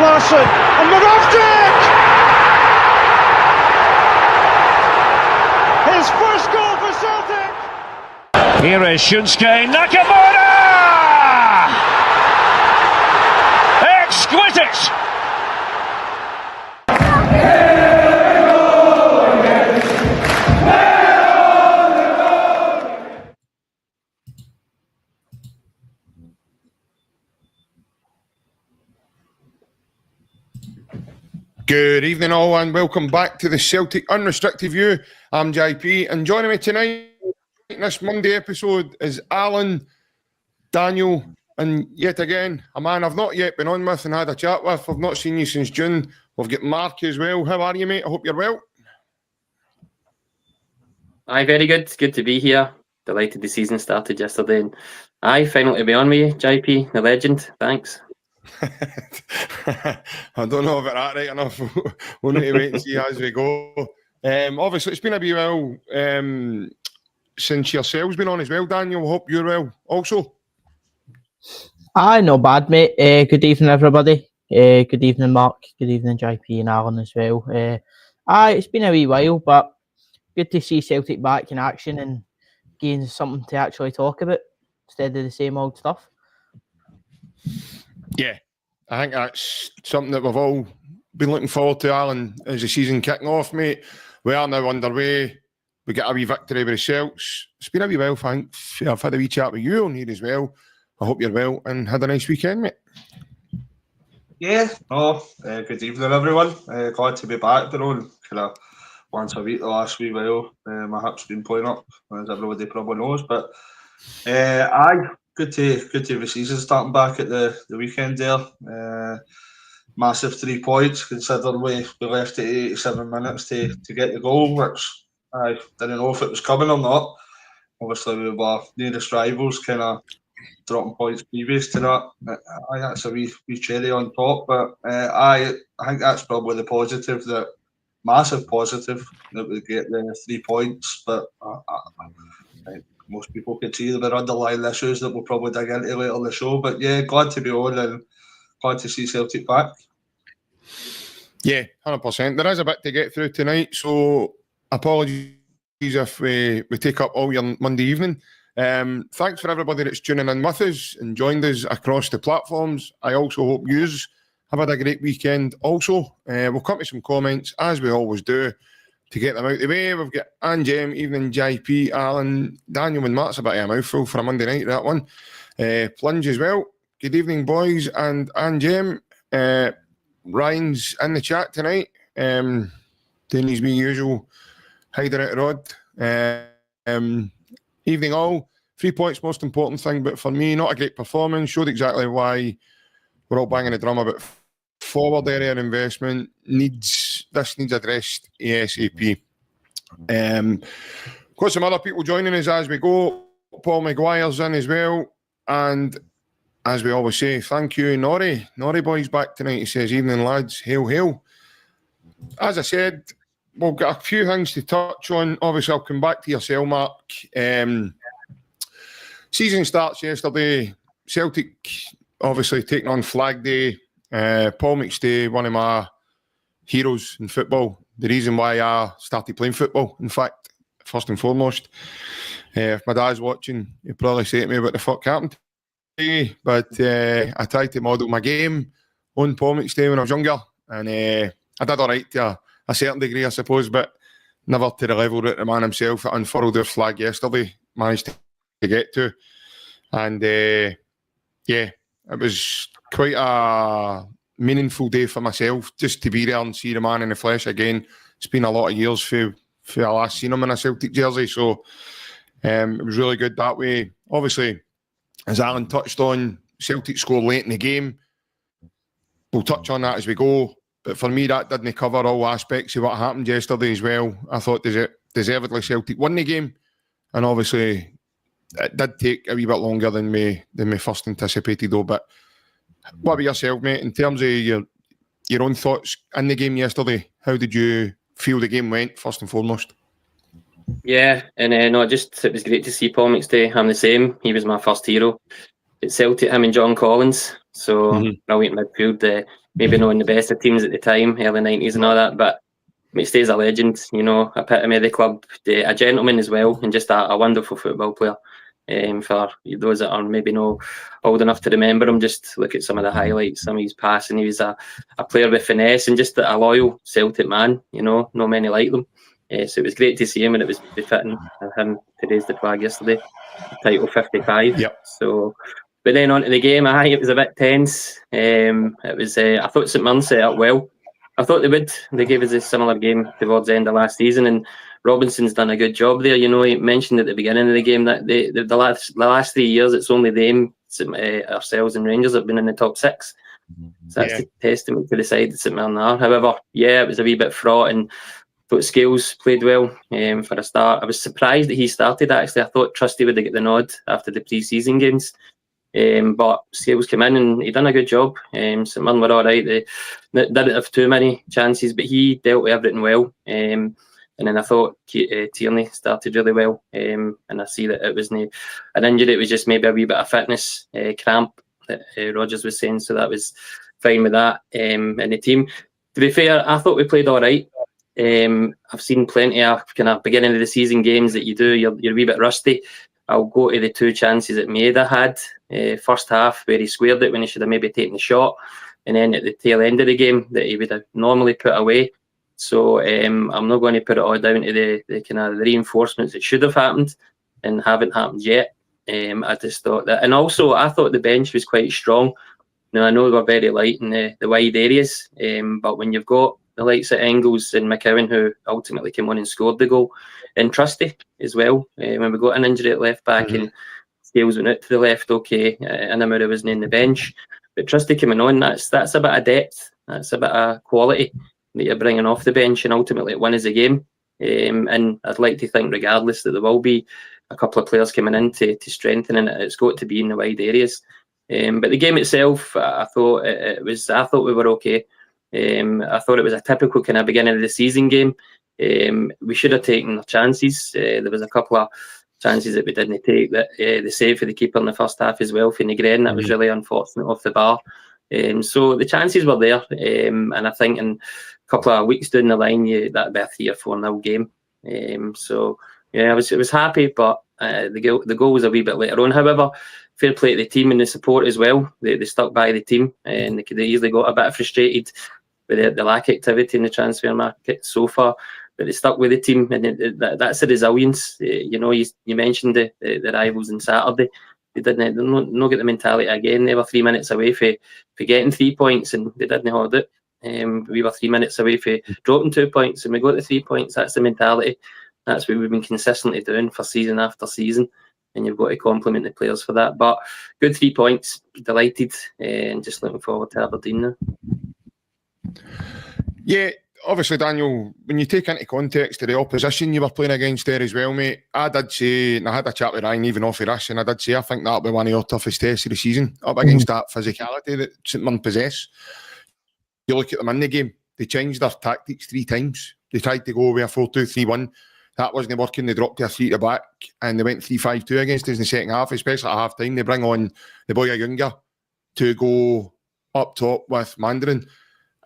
Larsson and Moravcik! His first goal for Celtic! Here is Shunsuke Nakamura! Exquisite! Good evening all and welcome back to the Celtic Unrestricted View. I'm JP and joining me tonight in this Monday episode is Alan, Daniel and yet again a man I've not yet been on with and had a chat with. I've not seen you since June. We've got Mark as well. How are you, mate? I hope you're well. Aye, very good. Good to be here. Delighted the season started yesterday and finally to be on with you, JP, the legend. Thanks. I don't know about that right enough. We'll need to wait and see as we go. Obviously, it's been a wee while since yourself's been on as well, Daniel. I hope you're well also. Aye, not bad, mate. Good evening, everybody. Good evening, Mark. Good evening, JP and Alan as well. It's been a wee while, but good to see Celtic back in action and gain something to actually talk about instead of the same old stuff. Yeah, I think that's something that we've all been looking forward to, Alan, as the season kicking off, mate. We are now underway. We get a wee victory with the Celts. It's been a wee while, thanks. I've had a wee chat with you on here as well. I hope you're well and had a nice weekend, mate. Yeah, good evening, everyone. Glad to be back. Been on kind of once a week the last wee while. My hip's been playing up, as everybody probably knows. But good to have the season starting back at the weekend there. Massive 3 points, considering we left at 87 minutes to get the goal, which I didn't know if it was coming or not. Obviously, we were nearest rivals, kind of dropping points previous to that. That's a wee cherry on top, but I think that's probably the positive, that massive positive that we get the 3 points. But most people could see there were underlying issues that we'll probably dig into later in the show. But yeah, glad to be on and glad to see Celtic back. Yeah, 100%. There is a bit to get through tonight, so apologies if we take up all your Monday evening. Thanks for everybody that's tuning in with us and joined us across the platforms. I also hope yous have had a great weekend also. We'll come to some comments, as we always do, to get them out of the way. We've got Anne Jem, evening JP, Alan, Daniel and Matt's a bit of a mouthful for a Monday night, that one. Plunge as well. Good evening, boys, and Anne Jem. Ryan's in the chat tonight, doing his wee usual hiding out the rod. Evening all. 3 points, most important thing, but for me, not a great performance. Showed exactly why we're all banging the drum about forward area investment. This needs addressed ASAP. Got some other people joining us as we go. Paul Maguire's in as well. And as we always say, thank you, Norrie. Norrie boy's back tonight. He says, evening lads, hail, hail. As I said, we've got a few things to touch on. Obviously, I'll come back to yourself, Mark. Season starts yesterday. Celtic obviously taking on Flag Day. Paul McStay, one of my heroes in football. The reason why I started playing football, in fact, first and foremost. If my dad's watching, he'll probably say to me what the fuck happened to me. But I tried to model my game on Paul McStay when I was younger. And I did all right to a certain degree, I suppose, but never to the level that the man himself that unfurled their flag yesterday managed to get to. And yeah, it was quite a meaningful day for myself just to be there and see the man in the flesh again. It's been a lot of years for I last seen him in a Celtic jersey, so it was really good that way. Obviously, as Alan touched on, Celtic scored late in the game. We'll touch on that as we go. But for me, that didn't cover all aspects of what happened yesterday as well. I thought deservedly Celtic won the game. And obviously, it did take a wee bit longer than we first anticipated, though. But what about yourself, mate? In terms of your own thoughts in the game yesterday, how did you feel the game went, first and foremost? Yeah, and it was great to see Paul McStay. I'm the same. He was my first hero at Celtic, him and John Collins. So brilliant midfield. maybe not in the best of teams at the time, early 90s and all that, but he stays a legend, you know, epitome of the club, a gentleman as well, and just a wonderful football player. For those that are maybe not old enough to remember him, just look at some of the highlights, some of his passing. He was a player with finesse and just a loyal Celtic man, you know, not many like them. So it was great to see him, and it was befitting of him to raise the flag yesterday, title 55. Yep. So, but then on to the game, it was a bit tense. It was. I thought St Mirren set up well. I thought they would. They gave us a similar game towards the end of last season, and Robinson's done a good job there. You know, he mentioned at the beginning of the game that the last 3 years, it's only them, ourselves and Rangers have been in the top 6. So that's a testament to the side that St Mirren are. However, it was a wee bit fraught, and thought Scales played well for a start. I was surprised that he started, actually. I thought Trusty would get the nod after the pre-season games. But Scales came in and he done a good job. St Mirren were all right. They didn't have too many chances, but he dealt with everything well. And then I thought Tierney started really well. And I see that it wasn't an injury, it was just maybe a wee bit of fitness cramp that Rodgers was saying. So that was fine with that. And the team, to be fair, I thought we played all right. I've seen plenty of kind of beginning of the season games that you're a wee bit rusty. I'll go to the 2 chances that Maeda had. First half where he squared it when he should have maybe taken the shot, and then at the tail end of the game that he would have normally put away. So I'm not going to put it all down to the kind of reinforcements that should have happened and haven't happened yet. I just thought that, and also I thought the bench was quite strong. Now I know we're very light in the wide areas, but when you've got the likes of Engels and McCowan, who ultimately came on and scored the goal, and Trusty as well, when we got an injury at left back and Scales went out to the left, Inamura wasn't in the bench, but Trusty coming on, that's a bit of depth, that's a bit of quality that you're bringing off the bench, and ultimately it wins the game. And I'd like to think, regardless, that there will be a couple of players coming in to strengthen, and it's got to be in the wide areas. But the game itself, I thought we were okay. I thought it was a typical kind of beginning of the season game. We should have taken our chances. There was a couple of chances that we didn't take. That the save for the keeper in the first half as well for Negren, that was really unfortunate off the bar. So the chances were there, and I think in a couple of weeks down the line, that'd be a 3 or 4-0 game. So I was happy, but the goal was a wee bit later on. However, fair play to the team and the support as well. They stuck by the team, and they could have easily got a bit frustrated with the lack of activity in the transfer market so far. But they stuck with the team, and that's the resilience. You mentioned the rivals on Saturday. They didn't not get the mentality again. They were 3 minutes away for getting 3 points, and they didn't hold it. We were 3 minutes away for dropping 2 points, and we got the 3 points. That's the mentality. That's what we've been consistently doing for season after season, and you've got to compliment the players for that. But good 3 points, delighted, and just looking forward to Aberdeen now. Yeah, obviously, Daniel, when you take into context of the opposition you were playing against there as well, mate, I did say, and I had a chat with Ryan even off of this, and I did say I think that'll be one of your toughest tests of the season, up against that physicality that St Mirren possess. You look at them in the game, they changed their tactics 3 times. They tried to go with a 4-2-3-1. That wasn't working. They dropped to a 3 to back, and they went 3-5-2 against us in the second half, especially at half time. They bring on the boy Younger to go up top with Mandarin.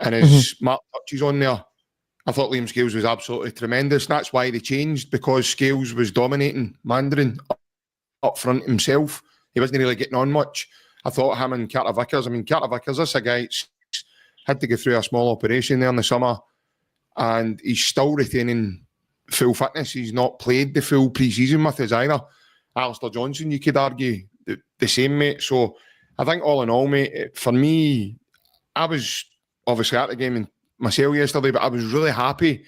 And as Mark touches on there, I thought Liam Scales was absolutely tremendous. And that's why they changed, because Scales was dominating Mandarin up front himself. He wasn't really getting on much. I thought him and Carter Vickers, Carter Vickers, this is a guy had to go through a small operation there in the summer, and he's still retaining full fitness. He's not played the full pre-season with us either. Alistair Johnson, you could argue the same, mate. So I think all in all, mate, for me, I was obviously at the game in myself yesterday, but I was really happy,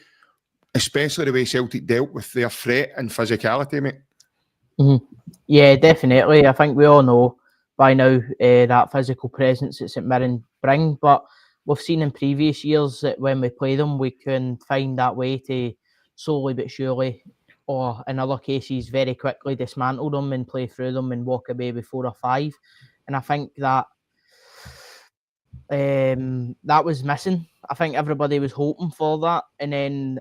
especially the way Celtic dealt with their threat and physicality, mate. Yeah, definitely. I think we all know by now that physical presence that St Mirren bring, but we've seen in previous years that when we play them, we can find that way to slowly but surely, or in other cases very quickly, dismantle them and play through them and walk away with 4 or 5. And I think that that was missing. I think everybody was hoping for that, and then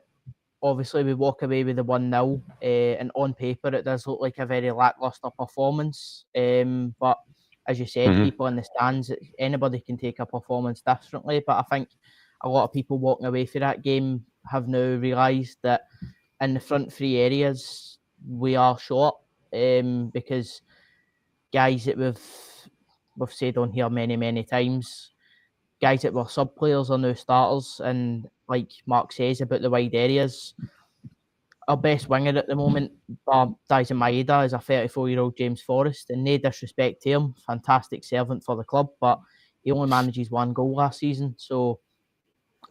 obviously we walk away with the 1-0, and on paper it does look like a very lacklustre performance, but as you said, people in the stands, anybody can take a performance differently. But I think a lot of people walking away from that game have now realised that in the front three areas, we are short, because guys that we've said on here many times, guys that were sub players are now starters, and like Mark says about the wide areas, our best winger at the moment, Adam Idah, is a 34-year-old James Forrest, and no disrespect to him, fantastic servant for the club, but he only manages one goal last season. So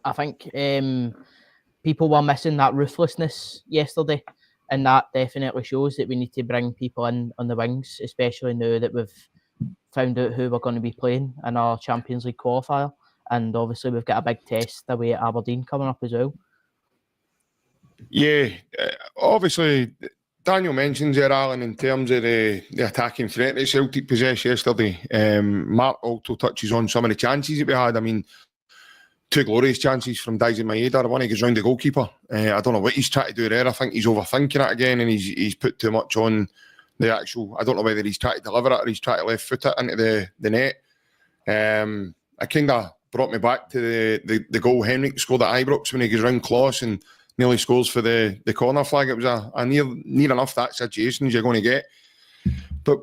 I think people were missing that ruthlessness yesterday, and that definitely shows that we need to bring people in on the wings, especially now that we've found out who we're going to be playing in our Champions League qualifier, and obviously we've got a big test away at Aberdeen coming up as well. Yeah, obviously, Daniel mentions there, Alan, in terms of the attacking threat that Celtic possessed yesterday. Mark also touches on some of the chances that we had. I mean, two glorious chances from Adam Idah. One, he goes round the goalkeeper. I don't know what he's trying to do there. I think he's overthinking it again, and he's put too much on the actual. I don't know whether he's trying to deliver it or he's trying to left foot it into the net. It kind of brought me back to the goal Henrik scored at Ibrox when he goes round Kloss and nearly scores for the corner flag. It was a near enough that situation as you're going to get. But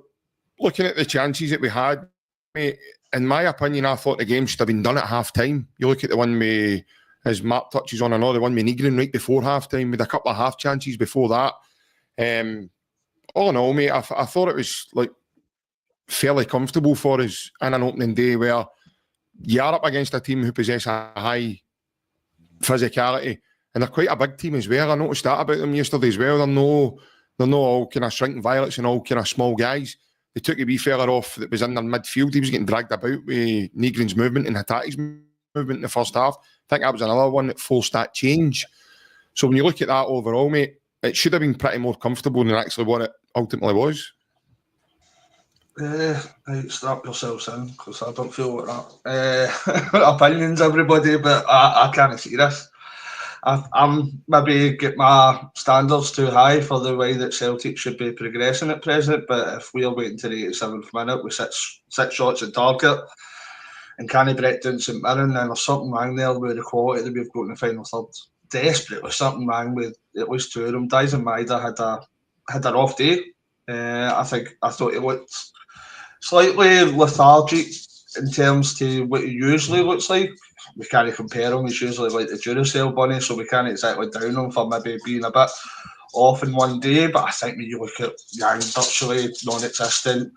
looking at the chances that we had, mate, in my opinion, I thought the game should have been done at half time. You look at the one with, as Mark touches on, another one with Nygren right before half time, with a couple of half chances before that. All in all, mate, I thought it was like fairly comfortable for us in an opening day where you are up against a team who possess a high physicality. And they're quite a big team as well. I noticed that about them yesterday as well. They're no all kind of shrinking violets and all kind of small guys. They took a wee fella off that was in their midfield. He was getting dragged about with Nygren's movement and Hatate's movement in the first half. I think that was another one that forced that change. So when you look at that overall, mate, it should have been pretty more comfortable than actually what it ultimately was. Strap yourselves in, because I don't feel like that. Opinions, everybody, but I can't see this. I'm maybe get my standards too high for the way that Celtic should be progressing at present, but if we're waiting to the 87th minute with six shots at target and can't break down St Mirren, then there's something wrong there with the quality that we've got in the final third. Desperately something wrong with at least two of them. Adam Idah had a rough day. I thought he looked slightly lethargic in terms to what he usually looks like. We can't compare him. He's usually like the Duracell bunny, so we can't exactly down him for maybe being a bit off in one day. But I think when you look at Young, virtually non-existent,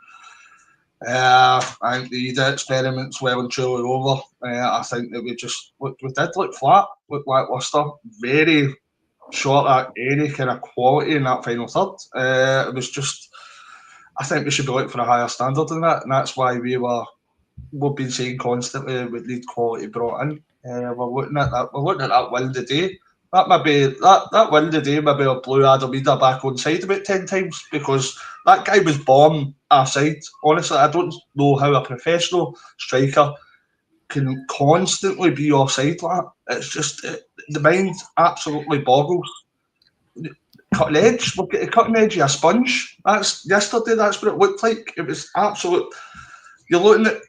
I think the Idah experiment's well and truly over. I think that we did look flat, look lacklustre, very short at any kind of quality in that final third. It was just, I think we should be looking for a higher standard than that, and that's why we've been saying constantly we need quality brought in. We're looking at that. We're looking at that win today. That win today maybe blew Adam Idah back on side about 10 times, because that guy was bomb our side. Honestly, I don't know how a professional striker can constantly be offside like that. It's just the mind absolutely boggles. Cutting edge, look at the cutting edge of a sponge. That's yesterday. That's what it looked like. It was absolute. You're looking at,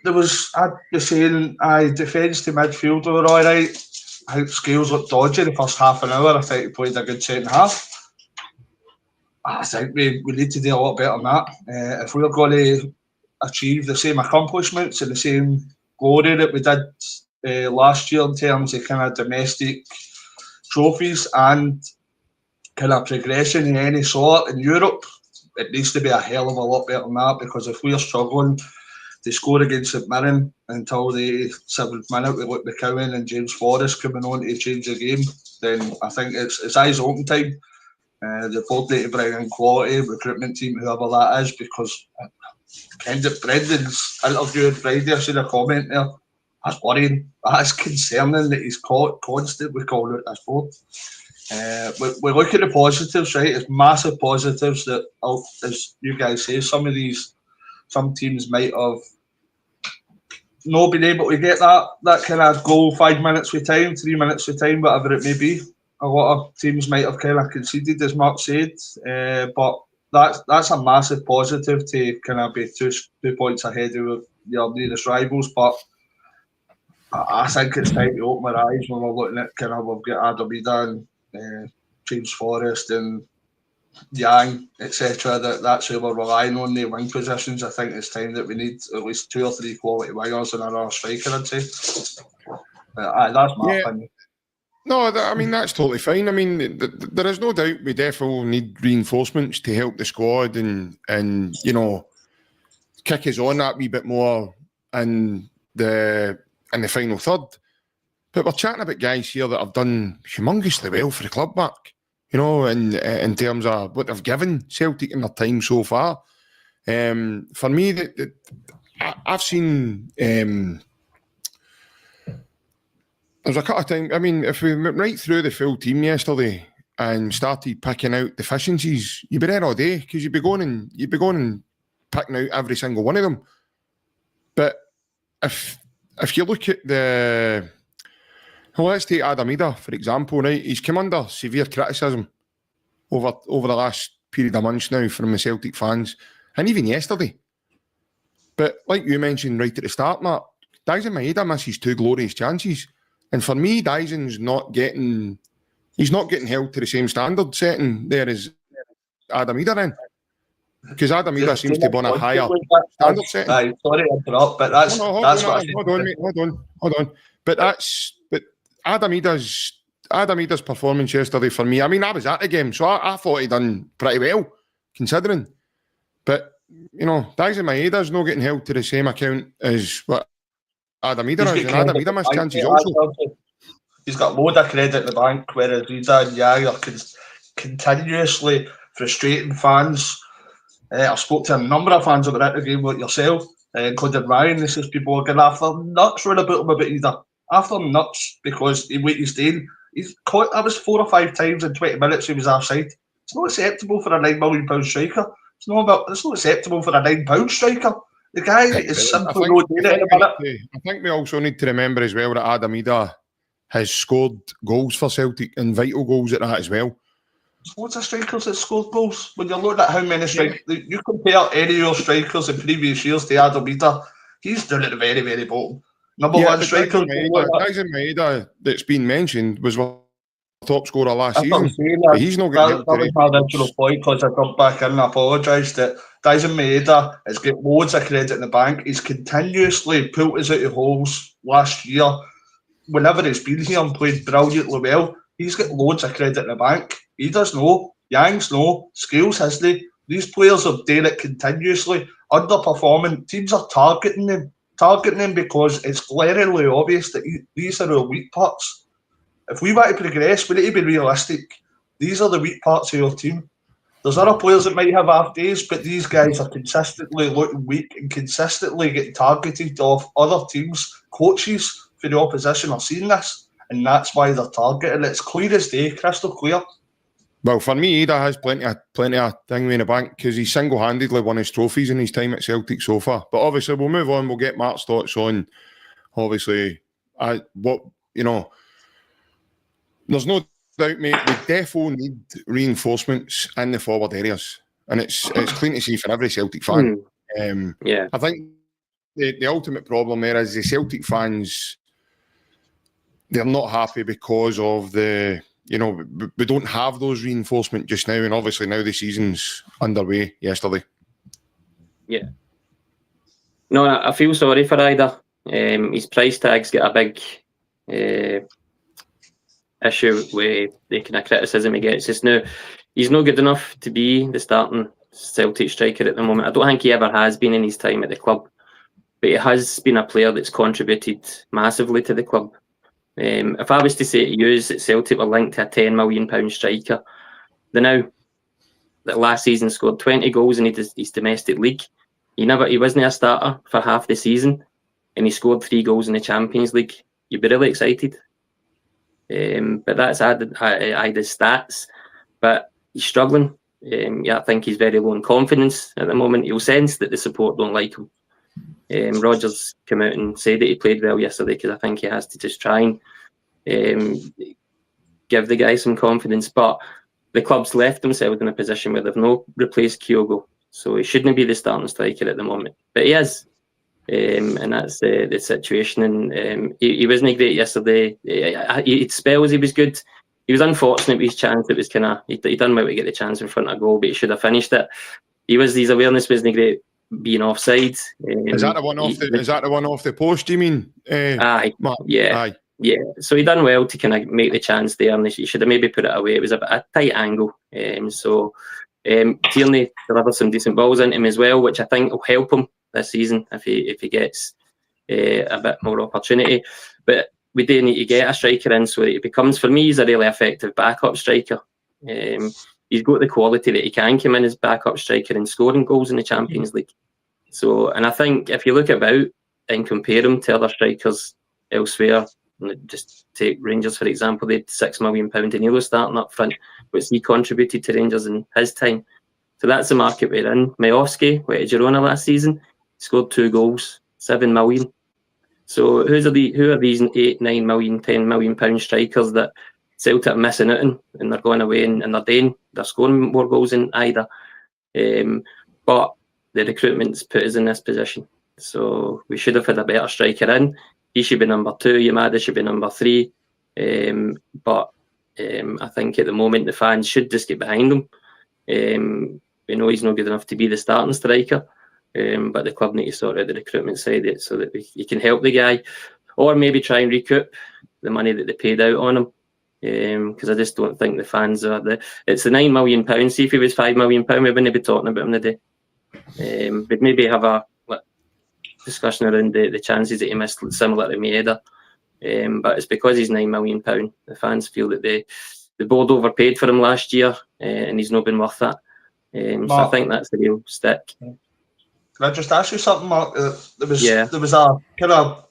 I'd be saying, defence to midfield were all right. I think Scales looked dodgy the first half an hour. I think he played a good second half. I think we need to do a lot better than that. If we're going to achieve the same accomplishments and the same glory that we did last year in terms of kind of domestic trophies and kind of progression in any sort in Europe, it needs to be a hell of a lot better than that, because if we're struggling to score against St Mirren until the 7th minute, we look McCowan and James Forrest coming on to change the game, then I think it's eyes open time. The board need to bring in quality, recruitment team, whoever that is, because Brendan's interview on Friday, I seen a comment there. That's worrying. That's concerning that he's constantly calling out this board. We look at the positives, right? It's massive positives that, as you guys say, some teams might have not been able to get that kind of goal 5 minutes with time, 3 minutes with time, whatever it may be. A lot of teams might have kind of conceded, as Mark said, but that's a massive positive to kind of be 2 points ahead of your nearest rivals. But I think it's time to open our eyes when we're looking at kind of we've got Adam Idah and James Forrest and Yang, etc. That's who we're relying on the wing positions. I think it's time that we need at least 2 or 3 quality wingers and another striker, I'd say. That's my opinion. No, I mean, that's totally fine. I mean, there is no doubt we definitely need reinforcements to help the squad and you know, kick us on that wee bit more in the final third. But we're chatting about guys here that have done humongously well for the club, Mark. You know, in terms of what they've given Celtic in their time so far. For me, I've seen... There's a couple of times, I mean, if we went right through the full team yesterday and started picking out deficiencies, you'd be there all day because you'd be going and picking out every single one of them. But if you look at let's take Adam Idah, for example, right? He's come under severe criticism over the last period of months now from the Celtic fans, and even yesterday. But like you mentioned right at the start, Mark, Dyson Maeda misses 2 glorious chances. And for me, Dyson's not getting held to the same standard setting there as Adam Idah in. Because Adam Idah seems to be on a higher standard setting. Sorry to interrupt, but that's hold on. But Adam Idah's performance yesterday for me, I mean, I was at the game, so I thought he done pretty well, considering. But, you know, Dyson Maeda's not getting held to the same account as what Adam Idah is, and Adam Idah missed chances also. He's got a load of credit in the bank, whereas Idah and Yang are continuously frustrating fans. I spoke to a number of fans about the game, like yourself, including Ryan. This is people are getting after nuts right about him about Idah. After nuts because he wait his day. He's caught. That was 4 or 5 times in 20 minutes. He was offside. It's not acceptable for a £9 million striker. It's not acceptable for a £9 striker. The guy is simply not doing it. I think we also need to remember as well that Adam Idah has scored goals for Celtic and vital goals at that as well. There's loads of strikers that scored goals. When you look at how many strikers, you compare any of your strikers in previous years to Adam Idah, he's down at the very, very bottom. Number one striker. Dyson Maeda that's been mentioned was our top scorer last season. He's not getting that was my original point because I jumped back in and I apologise that Dyson Maeda has got loads of credit in the bank. He's continuously pulled us out of holes last year. Whenever he's been here and played brilliantly well, he's got loads of credit in the bank. He does know. Yang's no. Scales hasn't. These players are doing it continuously, underperforming. Teams are targeting them because it's glaringly obvious that these are our weak parts. If we want to progress, we need to be realistic. These are the weak parts of your team. There's other players that might have half days, but these guys are consistently looking weak and consistently getting targeted off other teams. Coaches for the opposition are seeing this, and that's why they're targeting. It's clear as day, crystal clear. Well, for me, Idah has plenty of thing in the bank because he single-handedly won his trophies in his time at Celtic so far. But obviously, we'll move on. We'll get Mark's thoughts on, obviously, there's no doubt, mate, we definitely need reinforcements in the forward areas. And it's clean to see for every Celtic fan. I think the ultimate problem there is the Celtic fans, they're not happy because of we don't have those reinforcements just now, and obviously now the season's underway yesterday. Yeah. No, I feel sorry for Idah. His price tag's got a big issue with the kind of criticism he gets. Just now, he's not good enough to be the starting Celtic striker at the moment. I don't think he ever has been in his time at the club, but he has been a player that's contributed massively to the club. If I was to say to you that Celtic were linked to a £10 million striker, that last season scored 20 goals in his domestic league. He wasn't a starter for half the season, and he scored 3 goals in the Champions League. You'd be really excited. But that's Idah's stats. But he's struggling. I think he's very low in confidence at the moment. You'll sense that the support don't like him. Rodgers came out and said that he played well yesterday because I think he has to just try and give the guy some confidence. But the club's left themselves in a position where they've not replaced Kyogo. So he shouldn't be the starting striker at the moment. But he is. And that's the situation. And he wasn't great yesterday. He spells he was good. He was unfortunate with his chance. It was kind of he done well to get the chance in front of goal, but he should have finished it. His awareness wasn't great being offside. Is that the one off the? Is that the one off the post? Do you mean? Aye, Mark? yeah, Aye. Yeah. So he done well to kind of make the chance there, and he should have maybe put it away. It was a tight angle. Tierney delivered some decent balls into him as well, which I think will help him this season if he gets a bit more opportunity. But we do need to get a striker in so that he becomes, for me, he's a really effective backup striker. He's got the quality that he can come in as backup striker and scoring goals in the Champions League. So, and I think if you look about and compare him to other strikers elsewhere, just take Rangers for example, they had £6 million Danilo starting up front, which he contributed to Rangers in his time. So that's the market we're in. Majowski went to Girona last season, scored 2 goals, £7 million. So who are these 8, 9 million, £10 million strikers that Celtic are missing out on, and they're going away and they're scoring more goals than Idah. But the recruitment's put us in this position. So we should have had a better striker in. He should be number 2, Yamada should be number 3. But I think at the moment the fans should just get behind him. We know he's not good enough to be the starting striker. But the club need to sort out the recruitment side of it so that he can help the guy, or maybe try and recoup the money that they paid out on him. Because I just don't think the fans are it's the £9 million. See, if he was £5 million, we wouldn't be talking about him today. But maybe have a discussion around the chances that he missed, similar to Idah. But it's because he's £9 million. The fans feel that the board overpaid for him last year, and he's not been worth that. So I think that's the real stick. Can I just ask you something, Mark? There was a kind of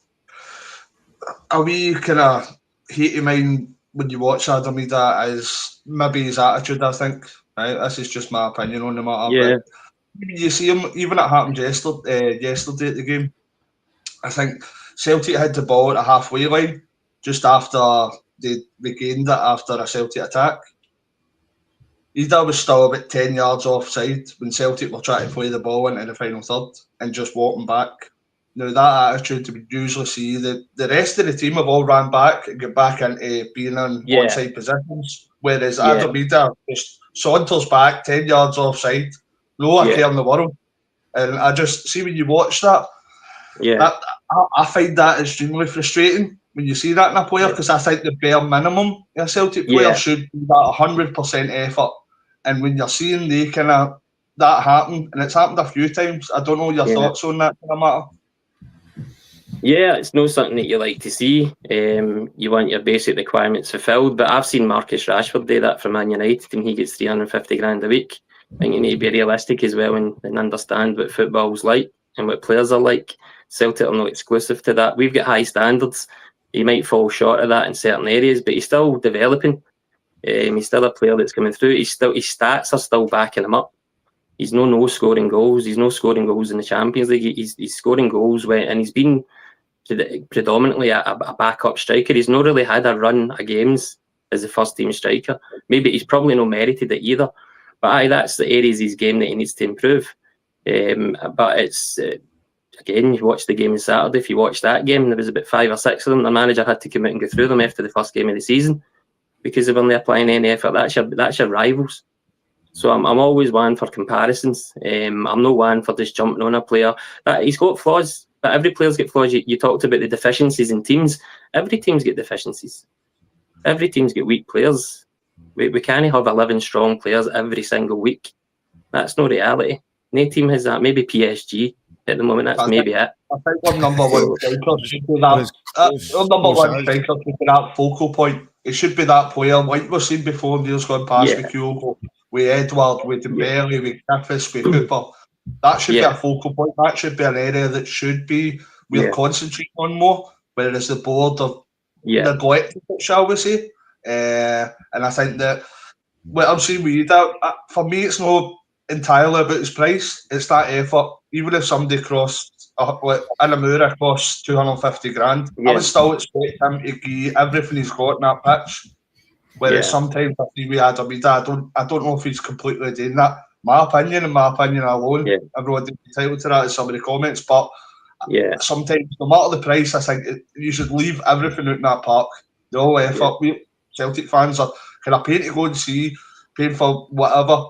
a wee kind of hate in mind when you watch Adam Idah as maybe his attitude, I think. Right? This is just my opinion on the matter. Yeah. But you see him, even it happened yesterday at the game. I think Celtic had the ball at the halfway line just after they gained it after a Celtic attack. Idah was still about 10 yards offside when Celtic were trying to play the ball into the final third and just walking back. Now, that attitude, we usually see that the rest of the team have all ran back and get back into being in onside positions, whereas Adam Idah just saunters back 10 yards offside, no care in the world. And I just see when you watch that, I find that extremely frustrating when you see that in a player, because I think the bare minimum a Celtic player should be that 100% effort. And when you're seeing that happen, and it's happened a few times, I don't know your thoughts on that kind of matter. Yeah, it's not something that you like to see. You want your basic requirements fulfilled, but I've seen Marcus Rashford do that for Man United, and he gets 350 grand a week. I think you need to be realistic as well and understand what football's like and what players are like. Celtic are not exclusive to that. We've got high standards. He might fall short of that in certain areas, but he's still developing. He's still a player that's coming through. His stats are still backing him up. He's no scoring goals. He's no scoring goals in the Champions League. He's scoring goals and he's been predominantly a backup striker. He's not really had a run of games as a first team striker. Maybe he's probably not merited it either. But that's the areas of his game that he needs to improve. But it's again, you watch the game on Saturday. If you watch that game, there was about 5 or 6 of them. The manager had to come out and go through them after the first game of the season because they weren't applying any effort. That's your rivals. So I'm always one for comparisons. I'm not one for just jumping on a player. He's got flaws, but every player's got flaws. You talked about the deficiencies in teams. Every team's got deficiencies. Every team's got weak players. We can't have 11 strong players every single week. That's no reality. No team has that. Maybe PSG at the moment. That's maybe it. I think our number one striker should be that. Our number one striker should be that focal point. It should be that player, like we've seen before in years gone past with Kyogo, with Edward, with Dembele, with Griffiths, with Hooper. That should be a focal point. That should be an area that should be we're concentrating on more, whereas the board have neglected it, shall we say. And I think that what I'm seeing with Idah, for me, it's not entirely about his price. It's that effort. Even if somebody crossed, Anamura costs 250 grand, I would still expect him to give everything he's got in that pitch. Whereas sometimes I see with Adam Idah, I don't know if he's completely doing that. My opinion alone, everyone's entitled to that in some of the comments, but sometimes, no matter the price, I think you should leave everything out in that park. The whole effort. We Celtic fans are kind of paying to go and see, paying for whatever.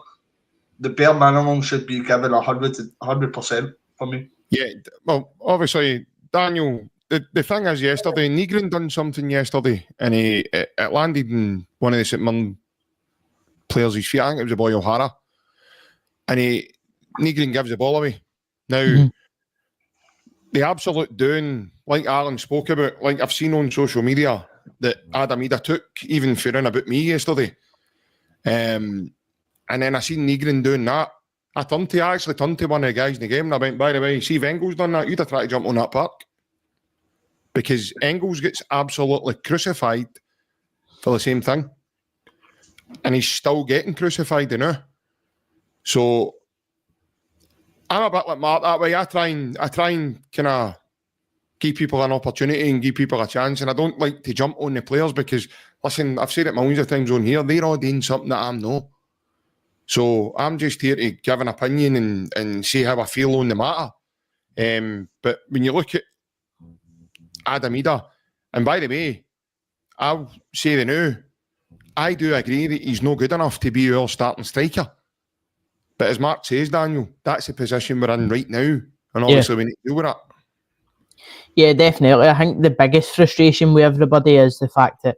The bare minimum should be given 100% for me. Yeah, well, obviously, Daniel, the thing is, yesterday, Nygren done something yesterday, and it landed in one of the St Mirren players' feet. I think it was the boy O'Hara. And Nygren gives the ball away. Now, the absolute doing, like Alan spoke about, like I've seen on social media, that Adam Idah took, even for in about me yesterday. And then I seen Nygren doing that. I actually turned to one of the guys in the game and I went, by the way, see if Engels done that, you'd have tried to jump on that park. Because Engels gets absolutely crucified for the same thing. And he's still getting crucified, you know. So I'm a bit like Mark that way. I try and kind of give people an opportunity and give people a chance. And I don't like to jump on the players because, listen, I've said it millions of times on here, they're all doing something that I'm not. So I'm just here to give an opinion and see how I feel on the matter. But when you look at Adam Idah, and by the way, I'll say the now, I do agree that he's not good enough to be our starting striker. But as Mark says, Daniel, that's the position we're in right now. And obviously we need to deal with that. Yeah, definitely. I think the biggest frustration with everybody is the fact that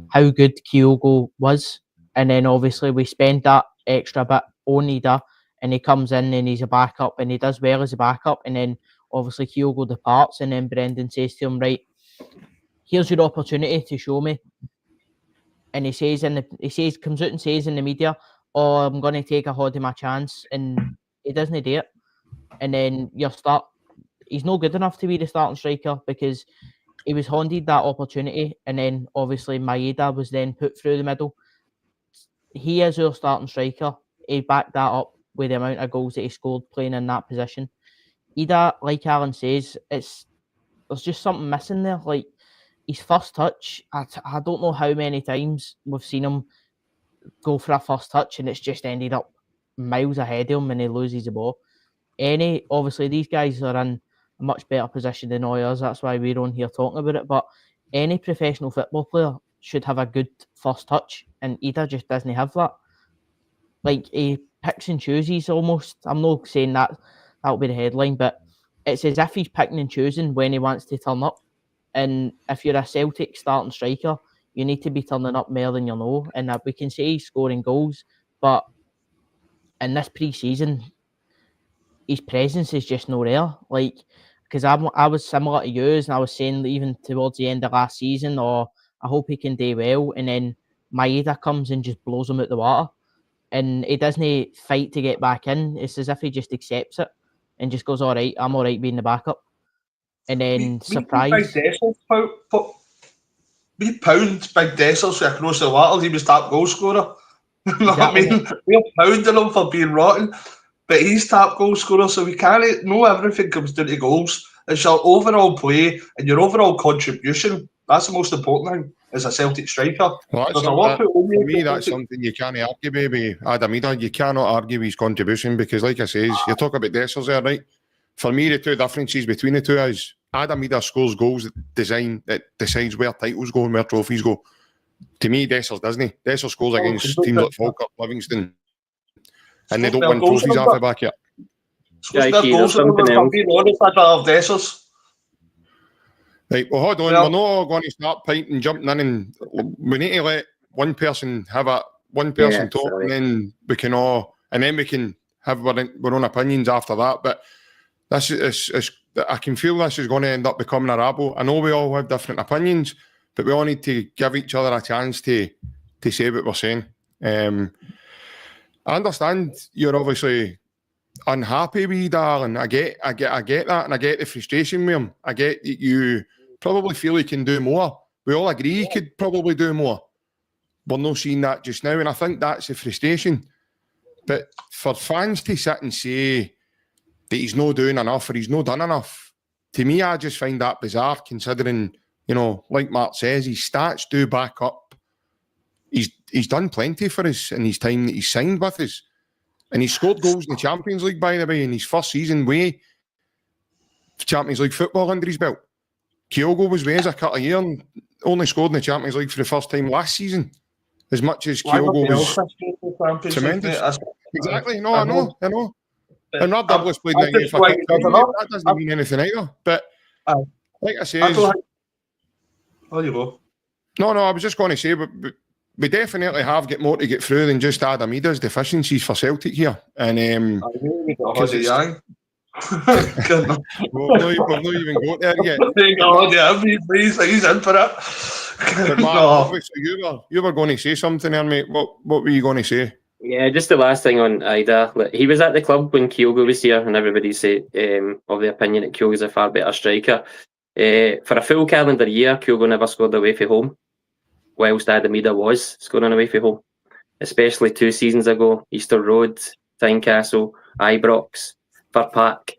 how good Kyogo was. And then obviously we spend that extra bit on Idah and he comes in and he's a backup and he does well as a backup. And then obviously Kyogo departs and then Brendan says to him, right, here's your opportunity to show me. And he comes out and says in the media, oh, I'm going to take a hold of my chance. And he doesn't do it. And then he's not good enough to be the starting striker because he was handed that opportunity. And then obviously Maeda was then put through the middle. He is our starting striker. He backed that up with the amount of goals that he scored playing in that position. Idah, like Alan says, there's just something missing there. Like his first touch, I don't know how many times we've seen him go for a first touch and it's just ended up miles ahead of him and he loses the ball. Obviously these guys are in a much better position than all us. That's why we're on here talking about it. But any professional football player should have a good first touch, and Idah just doesn't have that. Like he picks and chooses almost. I'm not saying that'll be the headline, but it's as if he's picking and choosing when he wants to turn up. And if you're a Celtic starting striker, you need to be turning up more than you know. And we can say he's scoring goals, but in this pre-season, his presence is just not there. Like, because I was similar to you, and I was saying even towards the end of last season, I hope he can do well. And then Maeda comes and just blows him out the water. And he doesn't fight to get back in. It's as if he just accepts it and just goes, all right, I'm all right being the backup. And then surprise. We pound Big Dessers across the water. He was top goal scorer. You know what I mean? We're pounding him for being rotten. But he's top goal scorer, so we can't know everything comes down to goals. It's your overall play and your overall contribution. That's the most important thing as a Celtic striker. Well, for me, that's something you can't argue, baby. Adam Idah, you cannot argue with his contribution because, like I says, you talk about Dessers there, right? For me, the two differences between the two is Adam Idah scores goals that decides where titles go and where trophies go. To me, Dessers doesn't. Dessers scores against teams like Falkirk, Livingston, and they don't win trophies off the back yet. Right, well, hold on. We're not going to start pinting, jumping in, and we need to let one person have one person talk, and then we can have our own opinions after that. But this is I can feel this is going to end up becoming a rabble. I know we all have different opinions, but we all need to give each other a chance to say what we're saying. I understand you're obviously unhappy with Idah, I get that, and I get the frustration with him. I get that you probably feel he can do more. We all agree he could probably do more. We're not seeing that just now, and I think that's the frustration. But for fans to sit and say that he's not doing enough or he's not done enough, to me, I just find that bizarre, considering, like Mark says, his stats do back up his he's done plenty for us in his time that he's signed with us. And he scored goals in the Champions League, by the way, in his first season with Champions League football under his belt. Kyogo was with us a couple of years and only scored in the Champions League for the first time last season. As much as Kyogo was tremendous. Exactly. No, I know. And Rod Douglas played in the UEFA Cup. That doesn't mean anything either. But like I say, oh, you go. No, I was just going to say, but we definitely have got more to get through than just Adam Idah's deficiencies for Celtic here. And Young. we've not even got there yet. He's in for it. But Mark, obviously you were going to say something there, mate. What were you going to say? Yeah, just the last thing on Idah. He was at the club when Kyogo was here, and everybody said of the opinion that Kyogo's a far better striker. For a full calendar year, Kyogo never scored away from home, whilst Adam Idah was scoring away from home. Especially 2 seasons ago, Easter Road, Tynecastle, Ibrox, Fir Park,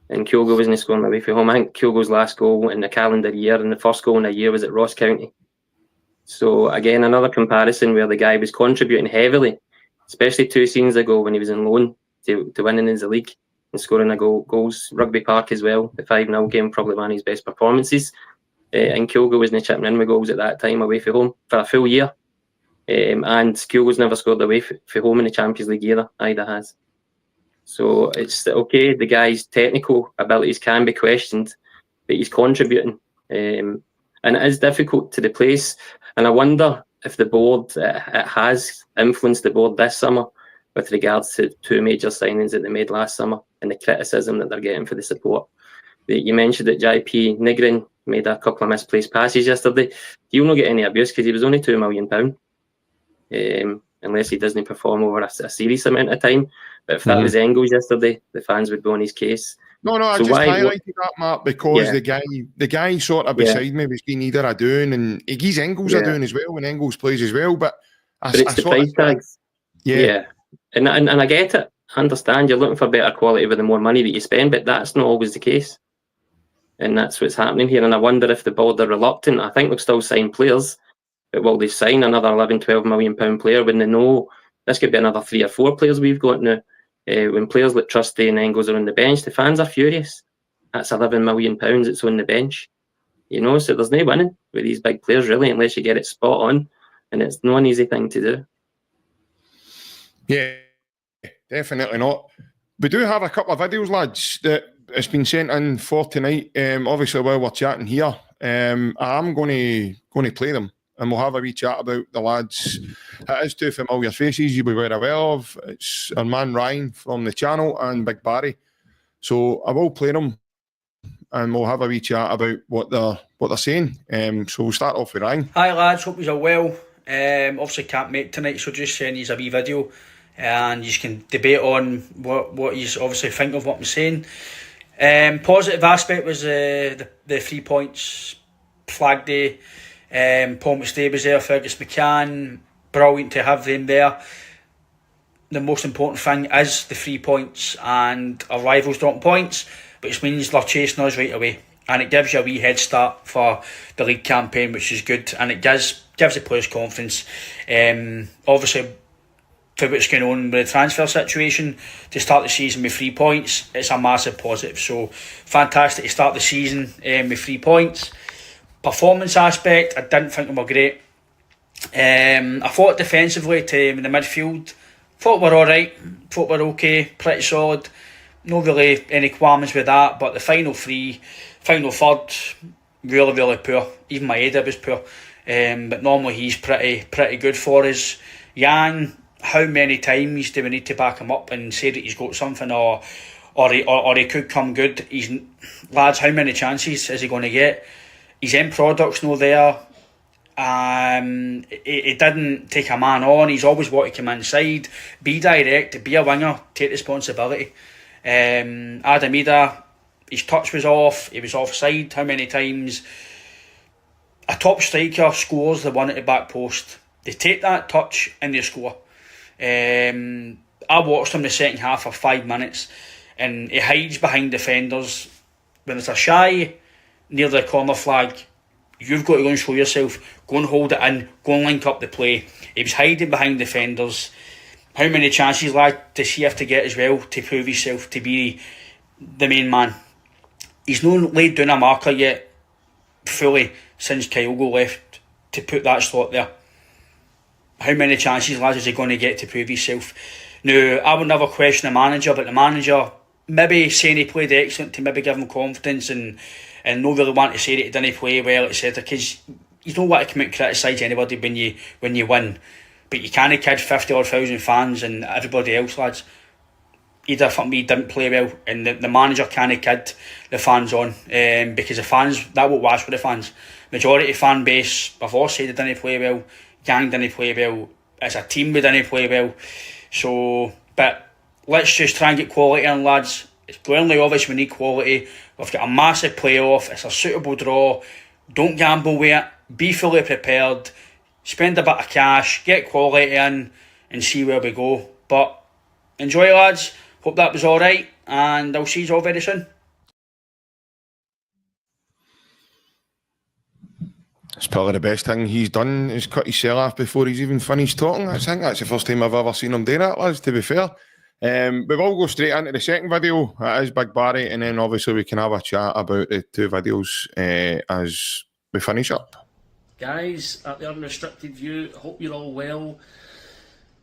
and Kyogo wasn't scoring away from home. I think Kyogo's last goal in the calendar year and the first goal in a year was at Ross County. So again, another comparison where the guy was contributing heavily, especially 2 seasons ago when he was in loan to winning in the league and scoring goals. Rugby Park as well, the 5-0 game, probably one of his best performances. And Kyogo wasn't chipping in with goals at that time away from home for a full year. And Kyogo's never scored away from home in the Champions League either. Idah has. So it's okay, the guy's technical abilities can be questioned, but he's contributing. And it is difficult to replace. And I wonder if the board, it has influenced the board this summer with regards to 2 major signings that they made last summer and the criticism that they're getting for the support. You mentioned that JP Mirren made a couple of misplaced passes yesterday. He'll not get any abuse because he was only £2 million. Unless he doesn't perform over a serious amount of time. But if that was Engels yesterday, the fans would be on his case. No, I just highlighted that, Mark, because the guy sort of beside me was being either a doing, and he's Engels a doing as well when Engels plays as well. But it's the price tags. Yeah. And I get it. I understand you're looking for better quality with the more money that you spend, but that's not always the case. And that's what's happening here. And I wonder if the board are reluctant. I think they'll still sign players. But will they sign another £11-12 million player when they know this could be another 3 or 4 players we've got now? When players like Trusty and Engels are on the bench, the fans are furious. That's £11 million that's on the bench. So there's no winning with these big players really, unless you get it spot on. And it's not an easy thing to do. Yeah, definitely not. We do have a couple of videos, lads, that has been sent in for tonight. Obviously, while we're chatting here, I'm going to play them. And we'll have a wee chat about the lads. It is 2 familiar faces you'll be very aware of. It's our man Ryan from the channel and Big Barry. So I will play them and we'll have a wee chat about what they're saying. So we'll start off with Ryan. Hi lads, hope you're well. Obviously can't make tonight, so just send you a wee video and you can debate on what you obviously think of what I'm saying. Positive aspect was the 3 points, Flag Day. Paul McStay was there, Fergus McCann, brilliant to have them there. The most important thing is the 3 points and our rivals dropping points, which means they're chasing us right away, and it gives you a wee head start for the league campaign, which is good, and it gives the players confidence. Obviously for what's going on with the transfer situation, to start the season with 3 points, it's a massive positive. So fantastic to start the season with 3 points. Performance aspect, I didn't think they were great. I thought defensively in the midfield, thought we're alright, thought we're okay, pretty solid. No really any qualms with that, but the final third, really, really poor. Even Yamada was poor. But normally he's pretty good for us. Yang, how many times do we need to back him up and say that he's got something or he could come good? Lads, how many chances is he going to get? His end product's not there. He didn't take a man on. He's always wanted to come inside, be direct, be a winger, take responsibility. Adam Idah, his touch was off, he was offside. How many times a top striker scores the one at the back post? They take that touch and they score. I watched him the second half for 5 minutes and he hides behind defenders. When there's a shy near the corner flag, You've got to go and show yourself. Go and hold it in. Go and link up the play. He was hiding behind defenders. How many chances, lad, does he have to get as well to prove himself to be the main man? He's not laid down a marker yet fully since Kyogo left to put that slot there. How many chances, lads, is he going to get to prove himself? Now, I would never question the manager, but the manager maybe saying he played excellent to maybe give him confidence and not really want to say that he didn't play well, etc. Because you don't want to come out and criticise anybody when you win. But you can't kid 50,000 fans and everybody else, lads. Either for me didn't play well, and the manager can't kid the fans on, because the fans, that won't wash with the fans. Majority fan base, I've all said they didn't play well. Yang didn't play well. As a team, we didn't play well. So, but let's just try and get quality in, lads. It's glaringly obvious we need quality. We've got a massive playoff. It's a suitable draw. Don't gamble with it. Be fully prepared. Spend a bit of cash. Get quality in and see where we go. But enjoy, lads. Hope that was alright. And I'll see you all very soon. It's probably the best thing he's done is cut his cell off before he's even finished talking. I think that's the first time I've ever seen him do that, lads, to be fair. We will go straight into the second video. It is Big Barry, and then obviously we can have a chat about the two videos as we finish up. Guys, at the Unrestricted View, hope you're all well.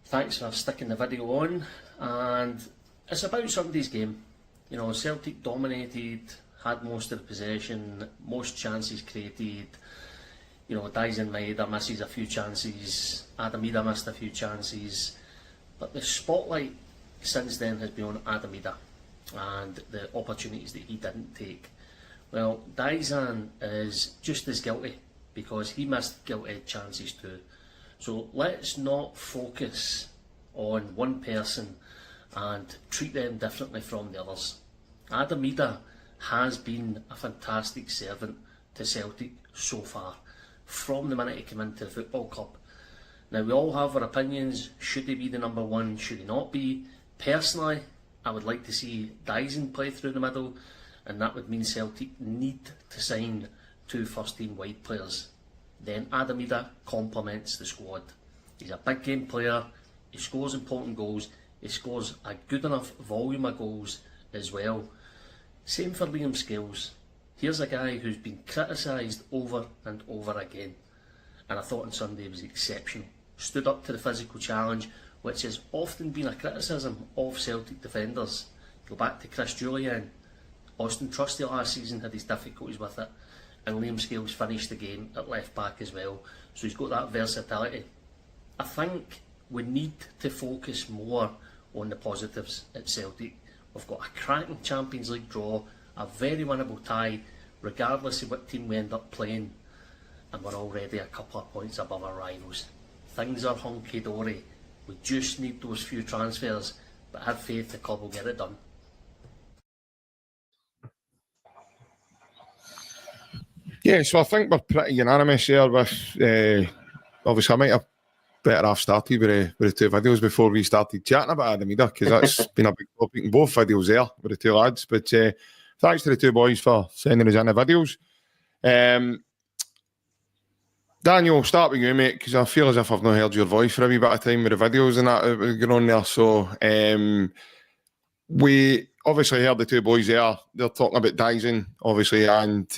Thanks for sticking the video on. And it's about Sunday's game. You know, Celtic dominated, had most of the possession, most chances created. You know, Yamada misses a few chances, Adam Idah missed a few chances, but the spotlight since then has been on Adam Idah and the opportunities that he didn't take. Well, Dyson is just as guilty because he missed guilty chances too. So let's not focus on one person and treat them differently from the others. Adam Idah has been a fantastic servant to Celtic so far, from the minute he came into the football club. Now, we all have our opinions. Should he be the number one? Should he not be? Personally, I would like to see Dyson play through the middle, and that would mean Celtic need to sign 2 first-team wide players. Then Adam Idah complements the squad. He's a big game player, he scores important goals, he scores a good enough volume of goals as well. Same for Liam Scales. Here's a guy who's been criticised over and over again, and I thought on Sunday was exceptional. Stood up to the physical challenge, which has often been a criticism of Celtic defenders. Go back to Chris Julian. Austin Trusty last season had his difficulties with it, and Liam Scales finished the game at left back as well, so he's got that versatility. I think we need to focus more on the positives at Celtic. We've got a cracking Champions League draw, a very winnable tie, regardless of what team we end up playing, and we're already a couple of points above our rivals. Things are hunky-dory. We just need those few transfers, but have faith the club will get it done. Yeah, so I think we're pretty unanimous here with, obviously I might have better off started with the two videos before we started chatting about Adam Idah, because that's been a big topic in both videos there with the two lads. But thanks to the two boys for sending us in the videos. Daniel, start with you, mate, because I feel as if I've not heard your voice for a wee bit of time with the videos and that going on there. So we obviously heard the two boys there. They're talking about Dyson, obviously, and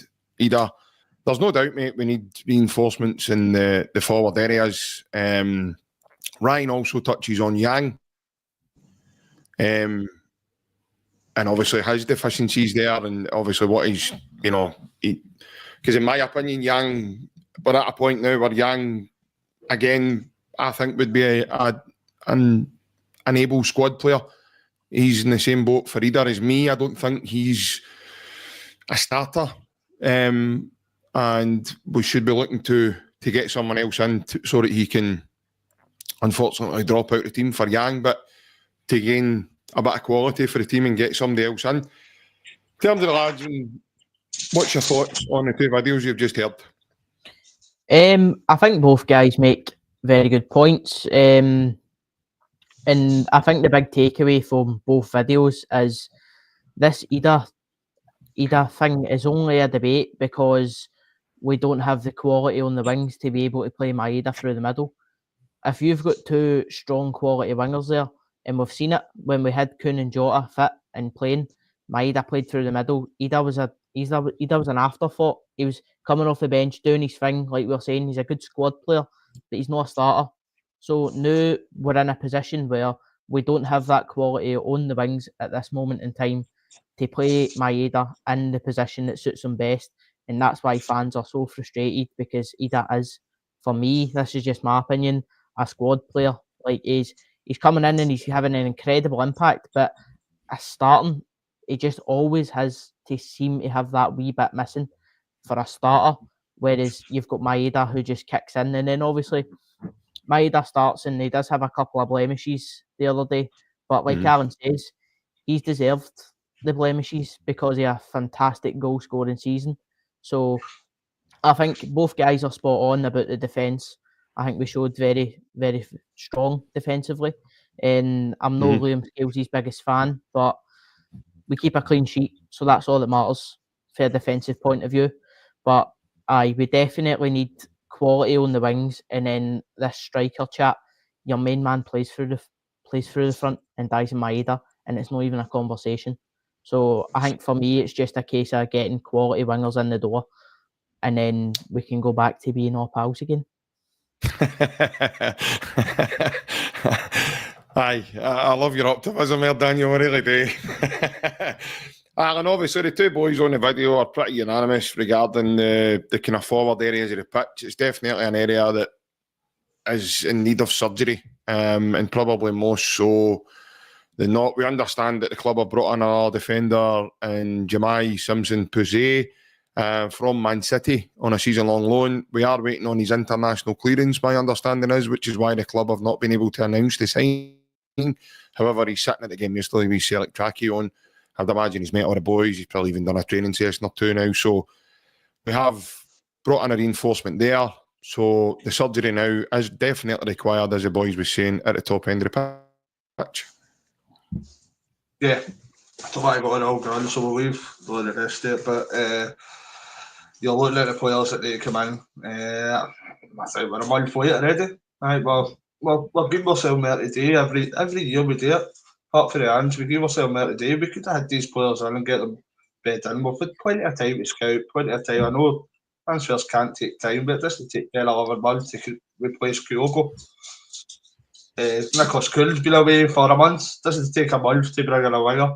Idah. There's no doubt, mate, we need reinforcements in the forward areas. Ryan also touches on Yang. And obviously his deficiencies there, and obviously what he's, you know, because in my opinion, Yang, we're at a point now where Yang, again, I think would be an able squad player. He's in the same boat for Idah as me. I don't think he's a starter. And we should be looking to get someone else in so that he can, unfortunately, drop out the team for Yang, but to gain a bit of quality for the team and get somebody else in. In terms of the lads, what's your thoughts on the two videos you've just heard? I think both guys make very good points. And I think the big takeaway from both videos is this Idah thing is only a debate because we don't have the quality on the wings to be able to play Maeda through the middle. If you've got two strong quality wingers there, and we've seen it when we had Kuhn and Jota fit and playing, Maeda played through the middle. Idah was an afterthought. He was coming off the bench doing his thing, like we were saying. He's a good squad player, but he's not a starter. So now we're in a position where we don't have that quality on the wings at this moment in time to play Maeda in the position that suits him best. And that's why fans are so frustrated, because Idah is, for me, this is just my opinion, a squad player. Like he's coming in and he's having an incredible impact, but as starting, he just always has to seem to have that wee bit missing for a starter. Whereas you've got Maeda who just kicks in, and then obviously Maeda starts and he does have a couple of blemishes the other day. But like Alan says, he's deserved the blemishes because of a fantastic goal scoring season. So I think both guys are spot on about the defence. I think we showed very, very strong defensively. And I'm no Liam Scales's biggest fan, but we keep a clean sheet. So that's all that matters for a defensive point of view. But we definitely need quality on the wings, and then this striker chat, your main man plays through the front and dies in Maeda, and it's not even a conversation. So I think for me, it's just a case of getting quality wingers in the door, and then we can go back to being all pals again. Aye, I love your optimism there, Daniel, I really do. Alan, obviously the two boys on the video are pretty unanimous regarding the kind of forward areas of the pitch. It's definitely an area that is in need of surgery, and probably more so than not. We understand that the club have brought in our defender and Jamai Simpson-Pouze from Man City on a season-long loan. We are waiting on his international clearance, my understanding is, which is why the club have not been able to announce the signing. However, he's sitting at the game yesterday with Celtic trackie on. I'd imagine he's met all the boys. He's probably even done a training session or two now. So we have brought in a reinforcement there. So the surgery now is definitely required, as the boys were saying, at the top end of the pitch. Yeah, I don't want to go on all ground, so we'll leave the rest of it. But you're looking at the players that they come in. I think we're a month late already. Right, well, we're giving ourselves more today. Every year we do it. Apart from the hands, we give ourselves more today. We could have had these players in and get them bed in. We've had plenty of time to scout, plenty of time. I know transfers can't take time, but this will take 10 or 11 months to replace Kyogo. Nicholas Kuhn's been away for a month. Doesn't take a month to bring in a winger.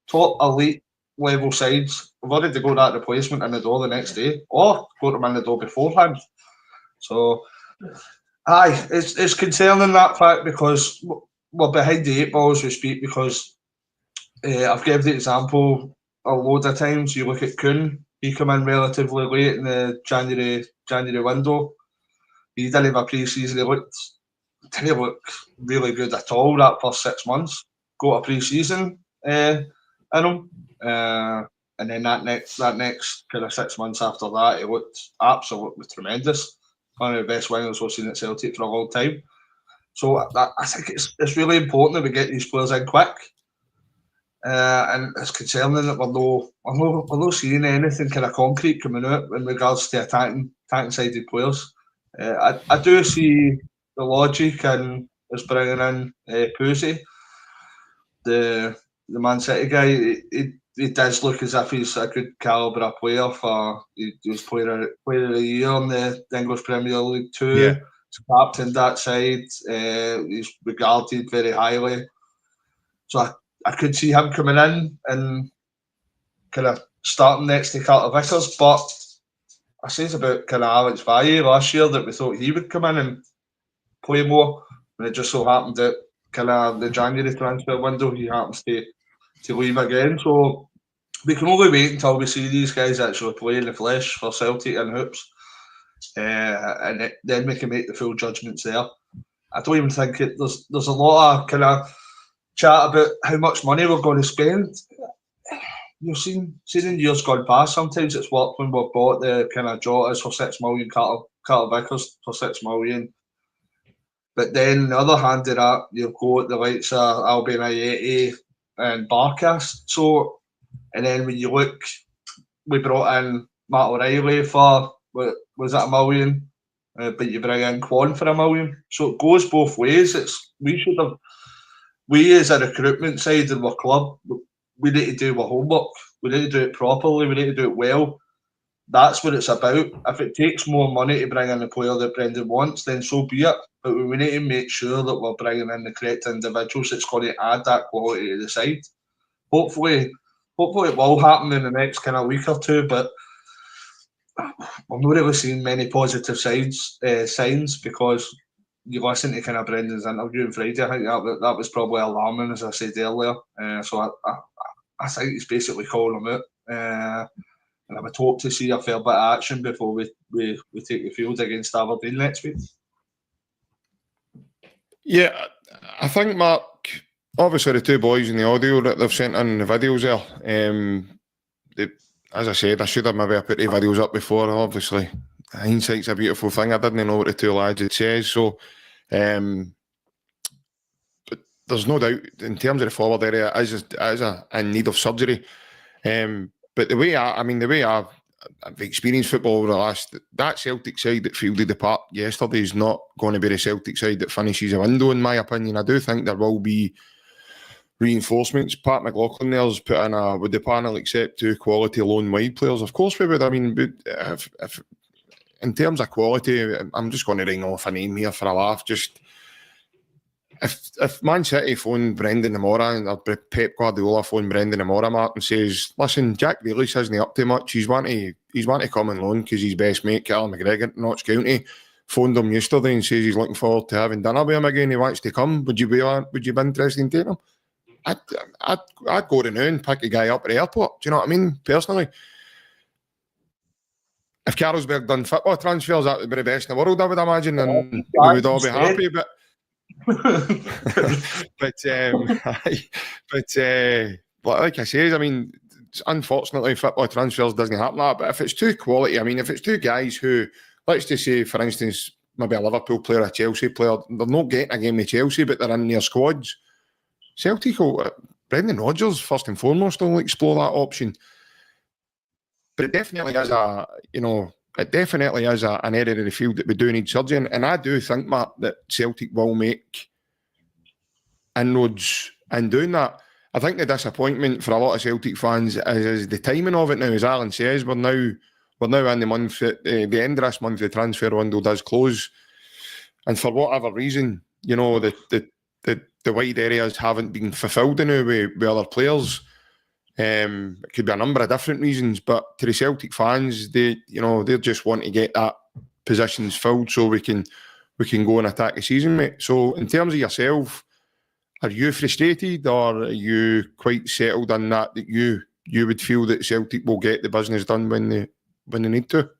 Top elite level sides. We've already got that replacement in the door the next day, or got them in the door beforehand. So, it's concerning, that fact, because we're behind the 8 ball as we speak, because I've given the example a load of times. You look at Kuhn, he came in relatively late in the January window. He didn't have a pre-season. He didn't look really good at all that first 6 months. Got a pre-season in him. And then that next kind of 6 months after that, he looked absolutely tremendous. One of the best wingers we've seen at Celtic for a long time. So I think it's really important that we get these players in quick. And it's concerning that we're not seeing anything kind of concrete coming out in regards to attacking sided players. I do see the logic in us bringing in Pouze, the Man City guy. He does look as if he's a good calibre of player. He was player of the year in the English Premier League too. Yeah. He's captained that side. He's regarded very highly. So I could see him coming in and kind of starting next to Carter Vickers. But I says about kind of Alex Valle last year that we thought he would come in and play more, and it just so happened that kind of the January transfer window he happens to leave again. So we can only wait until we see these guys actually play in the flesh for Celtic and hoops, and then we can make the full judgments there. I don't even think there's a lot of kind of chat about how much money we're going to spend. You've seen in years gone past, sometimes it's worked when we've bought the kind of Jotas for 6 million, Carter Vickers for 6 million. But then, on the other hand of that, you've got the likes of Albion Ayeti and Barkas. So, and then when you look, we brought in Matt O'Reilly for was it $1 million? But you bring in Quan for $1 million. So it goes both ways. We as a recruitment side of our club, we need to do our homework. We need to do it properly. We need to do it well. That's what it's about. If it takes more money to bring in the player that Brendan wants, then so be it. But we need to make sure that we're bringing in the correct individuals that's going to add that quality to the side. Hopefully it will happen in the next kind of week or two, but I'm not really seeing many positive signs because you listen to kind of Brendan's interview on Friday. I think that was probably alarming, as I said earlier. So I think he's basically calling them out. And I would hope to see a fair bit of action before we take the field against Aberdeen next week. Yeah, I think, Mark, obviously the two boys in the audio that they've sent in the videos there, as I said, I should have maybe put the videos up before. Obviously, hindsight's a beautiful thing. I didn't know what the two lads had said. So, but there's no doubt, in terms of the forward area, it is in need of surgery. But the way I've experienced football over the last, that Celtic side that fielded the park yesterday is not going to be the Celtic side that finishes a window, in my opinion. I do think there will be reinforcements. Pat McLaughlin there's put in would the panel accept 2 quality loan wide players? Of course we would. I mean, if in terms of quality, I'm just going to ring off a name here for a laugh. Just if Man City phone Brendan Amora or Pep Guardiola phone Brendan Amora, Mark, and says, listen, Jack Grealish isn't up to much. He's want to come on loan because his best mate, Callum McGregor, Notts County, phoned him yesterday and says he's looking forward to having dinner with him again. He wants to come. Would you be interested in taking him? I'd go to now and pick a guy up at the airport. Do you know what I mean? Personally, if Carlsberg done football transfers, that would be the best in the world, I would imagine, and we would all be happy. But like I say, I mean, unfortunately, football transfers doesn't happen that. But if it's 2 quality, I mean, if it's 2 guys who, let's just say, for instance, maybe a Liverpool player, a Chelsea player, they're not getting a game with Chelsea, but they're in their squads. Celtic will, Brendan Rodgers, first and foremost, will explore that option. But it definitely is an area of the field that we do need surgery. And I do think, Matt, that Celtic will make inroads in doing that. I think the disappointment for a lot of Celtic fans is the timing of it now. As Alan says, we're now in the month, the end of this month, the transfer window does close. And for whatever reason, the wide areas haven't been fulfilled now with other players. It could be a number of different reasons, but to the Celtic fans, they just want to get that positions filled so we can go and attack the season, mate. So in terms of yourself, are you frustrated or are you quite settled on that you would feel that Celtic will get the business done when they need to?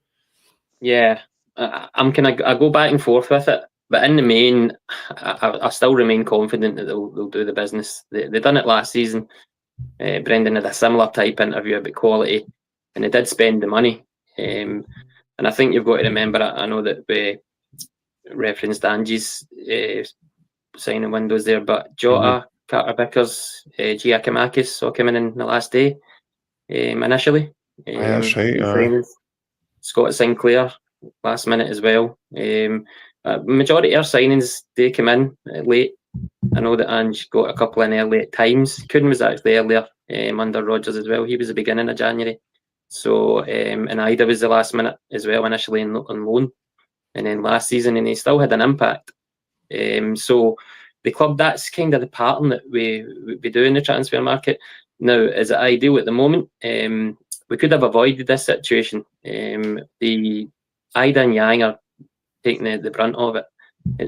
Yeah, I go back and forth with it. But in the main, I still remain confident that they'll do the business. They done it last season. Brendan had a similar type interview about quality, and they did spend the money. And I think you've got to remember, I know that we referenced Angie's signing windows there, but Jota, Carter Vickers, Giacomakis all coming in the last day initially. That's right. Scott Sinclair last minute as well. Majority of our signings, they come in late. I know that Ange got a couple in early at times. Kuhn was actually earlier under Rodgers as well. He was the beginning of January. So, and Idah was the last minute as well, initially on loan. And then last season, and he still had an impact. So the club, that's kind of the pattern that we do in the transfer market. Now, is it ideal at the moment? We could have avoided this situation. The Idah and Yang are taking the brunt of it.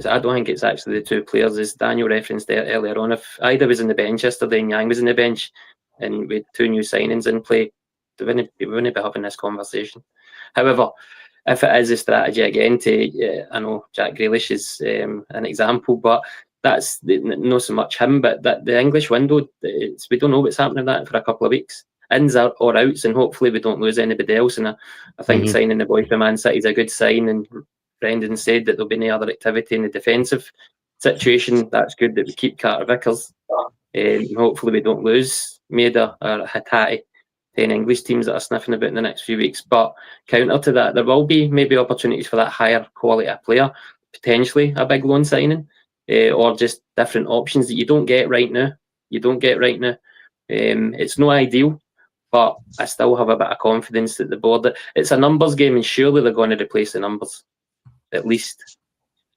I don't think it's actually the 2 players, as Daniel referenced there earlier on. If Idah was on the bench yesterday and Yang was on the bench, and with 2 new signings in play, we wouldn't be having this conversation. However, if it is a strategy again I know Jack Grealish is an example, but that's not so much him, but that the English window, we don't know what's happening with that for a couple of weeks. Ins or outs, and hopefully we don't lose anybody else. And I think signing the boy for Man City is a good sign, and Brendan said that there'll be no other activity in the defensive situation. That's good that we keep Carter Vickers. Hopefully we don't lose Maida or Hattati 10 English teams that are sniffing about in the next few weeks. But counter to that, there will be maybe opportunities for that higher quality of player, potentially a big loan signing, or just different options that you don't get right now. It's no ideal, but I still have a bit of confidence that the board, it's a numbers game, and surely they're going to replace the numbers, at least,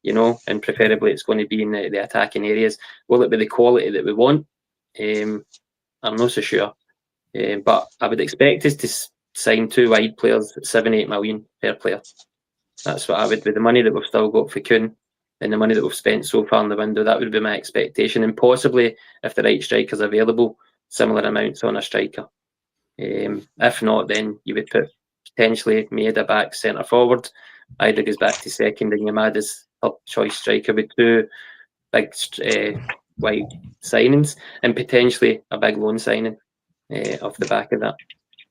and preferably it's going to be in the attacking areas. Will it be the quality that we want? I'm not so sure. But I would expect us to sign 2 wide players at 7-8 million per player. That's what I would, with the money that we've still got for Kuhn and the money that we've spent so far in the window, that would be my expectation. And possibly, if the right striker's available, similar amounts on a striker. If not, then you would put potentially Maeda back centre forward. Idah goes back to second, and Yamada's third choice striker with 2 big wide signings and potentially a big loan signing off the back of that.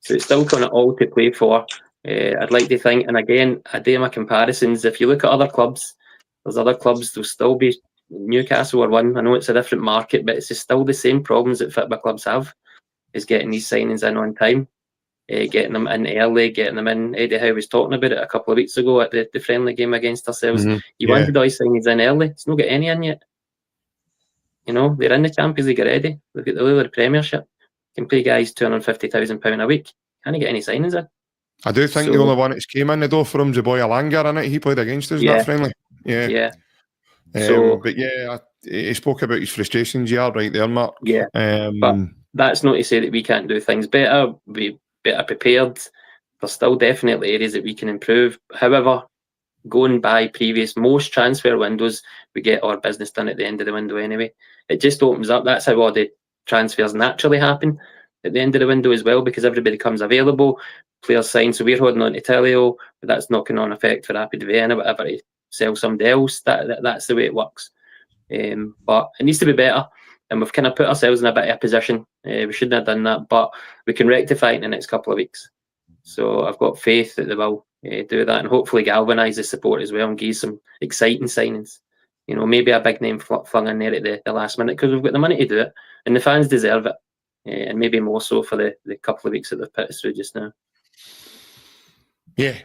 So it's still kind of all to play for. I'd like to think, and again, I do my comparisons. If you look at other clubs, there's other clubs, there'll still be Newcastle or one. I know it's a different market, but it's just still the same problems that football clubs have, is getting these signings in on time, getting them in early, getting them in. Eddie Howe was talking about it a couple of weeks ago at the friendly game against ourselves. You wanted those signings in early. It's not got any in yet. They're in the Champions League already. Look at the Premiership. Can play guys £250,000 a week. Can't get any signings in. I do think the only one that's came in the door for him is Boy Alanga, innit? He played against us in that friendly. Yeah. But yeah, he spoke about his frustrations. You are right there, Mark. Yeah. But that's not to say that we can't do things better. Be better prepared. There's still definitely areas that we can improve. However, going by most transfer windows, we get our business done at the end of the window anyway. It just opens up. That's how all the transfers naturally happen at the end of the window as well, because everybody comes available, players sign. So we're holding on to Telio, but that's not going on effect for Rapid Vienna or whatever to sell somebody else. That's the way it works. But it needs to be better, and we've kind of put ourselves in a bit of a position. We shouldn't have done that, but we can rectify it in the next couple of weeks. So I've got faith that they will do that, and hopefully galvanise the support as well and give some exciting signings. Maybe a big name flung in there at the last minute, because we've got the money to do it, and the fans deserve it, and maybe more so for the couple of weeks that they've put us through just now. Yeah.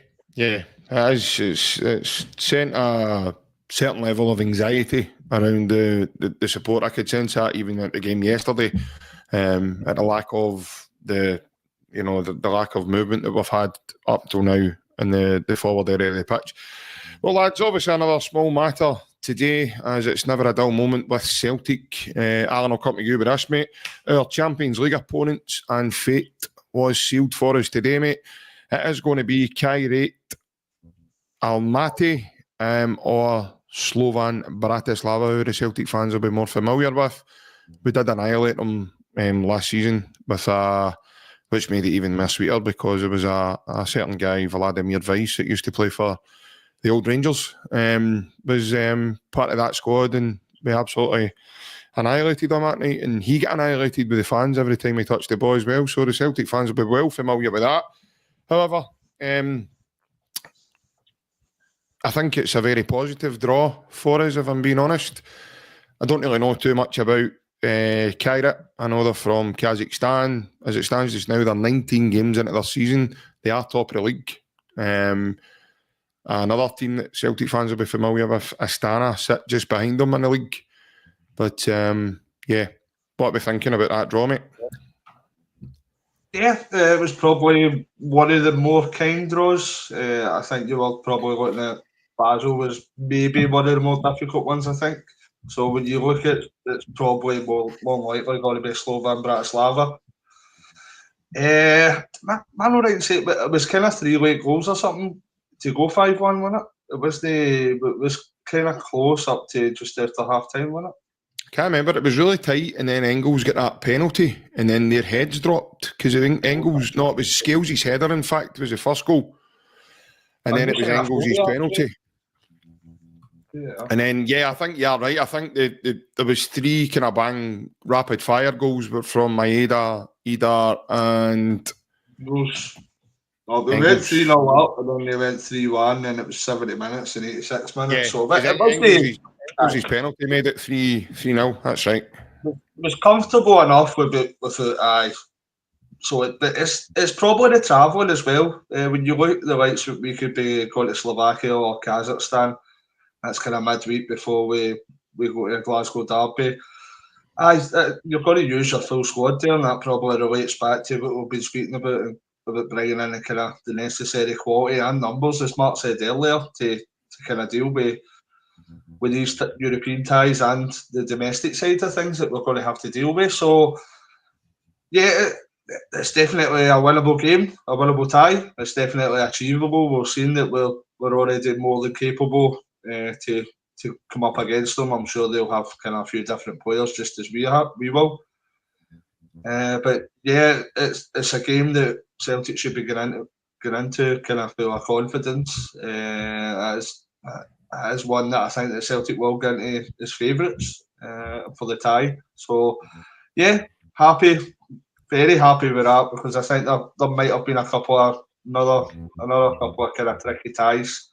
It's sent a certain level of anxiety around the support. I could sense that even at the game yesterday, at the lack of the lack of movement that we've had up till now in the forward area of the pitch. Well, lads, obviously another small matter today, as it's never a dull moment with Celtic. Alan, I'll come to you with this, mate. Our Champions League opponents and fate was sealed for us today, mate. It is going to be Kairat Almaty or Slovan Bratislava, who the Celtic fans will be more familiar with. We did annihilate them last season with which made it even more sweeter, because it was a certain guy, Vladimir Weiss, that used to play for the old Rangers, was part of that squad, and we absolutely annihilated him that night, and he got annihilated with the fans every time he touched the ball as well, so the Celtic fans will be well familiar with that. However, I think it's a very positive draw for us, if I'm being honest. I don't really know too much about Kairat. I know they're from Kazakhstan. As it stands just now, they're 19 games into their season. They are top of the league. Another team that Celtic fans will be familiar with, Astana, sit just behind them in the league. But what are we thinking about that draw, mate? Yeah, it was probably one of the more kind draws. I think you were probably looking at Basel was maybe one of the more difficult ones, I think. So when you look at it, it's probably more likely going to be Slovan Bratislava. I'm not right to say, but it was kind of 3 late goals or something to go 5-1, wasn't it? It was kind of close up to just after half time, wasn't it? Can't remember. It was really tight, and then Engels got that penalty, and then their heads dropped, because I think Engels, no, it was Scales' header, in fact, was the first goal. And then it was Engels' penalty. Yeah. And then, I think you're right. I think there was 3 kind of bang rapid fire goals were from Maeda, Idah, and Bruce. Well, they went 3-0 up, and then they went 3-1, and it was 70 minutes and 86 minutes. Yeah, so it Engels' penalty made it 3-0. That's right. It was comfortable enough with it. So it's probably the travelling as well. When you look at the likes, we could be going to Slovakia or Kazakhstan. That's kind of midweek before we go to Glasgow derby. You're going to use your full squad there, and that probably relates back to what we've been speaking about bringing in the kind of the necessary quality and numbers, as Mark said earlier, to kind of deal with these European ties and the domestic side of things that we're going to have to deal with. So, yeah, it's definitely a winnable game, a winnable tie. It's definitely achievable. We've seen that we're already more than capable to come up against them. I'm sure they'll have kind of a few different players, just as we will. But yeah, it's a game that Celtic should be going into kind of full of confidence. As one that I think that Celtic will get into as favourites for the tie. So yeah, very happy with that, because I think there might have been another couple of kind of tricky ties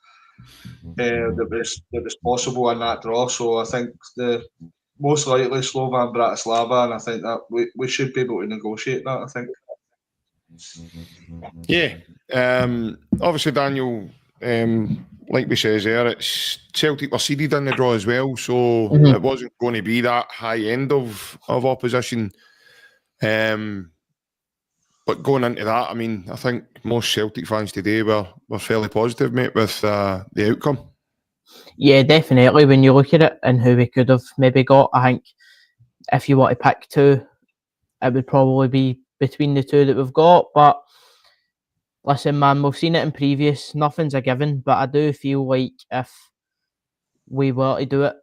that was possible in that draw. So I think the most likely Slovan Bratislava, and I think that we should be able to negotiate that, I think. Yeah. Obviously, Daniel, like we says there, it's Celtic were seeded in the draw as well, so it wasn't going to be that high end of opposition. But going into that, I mean, I think most Celtic fans today were fairly positive, mate, with the outcome. Yeah, definitely. When you look at it and who we could have maybe got, I think if you want to pick two, it would probably be between the two that we've got. But listen, man, we've seen it in previous. Nothing's a given, but I do feel like if we were to do it,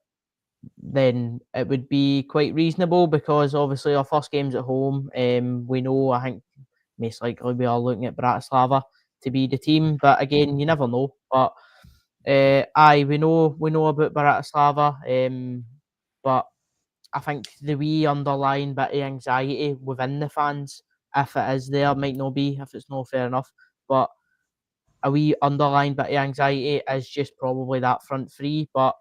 then it would be quite reasonable, because obviously our first game's at home. We know, I think most likely we are looking at Bratislava to be the team, but again, you never know. But we know about Bratislava, but I think the wee underlying bit of anxiety within the fans, if it is there, might not be, if it's not fair enough, but a wee underlying bit of anxiety is just probably that front three. But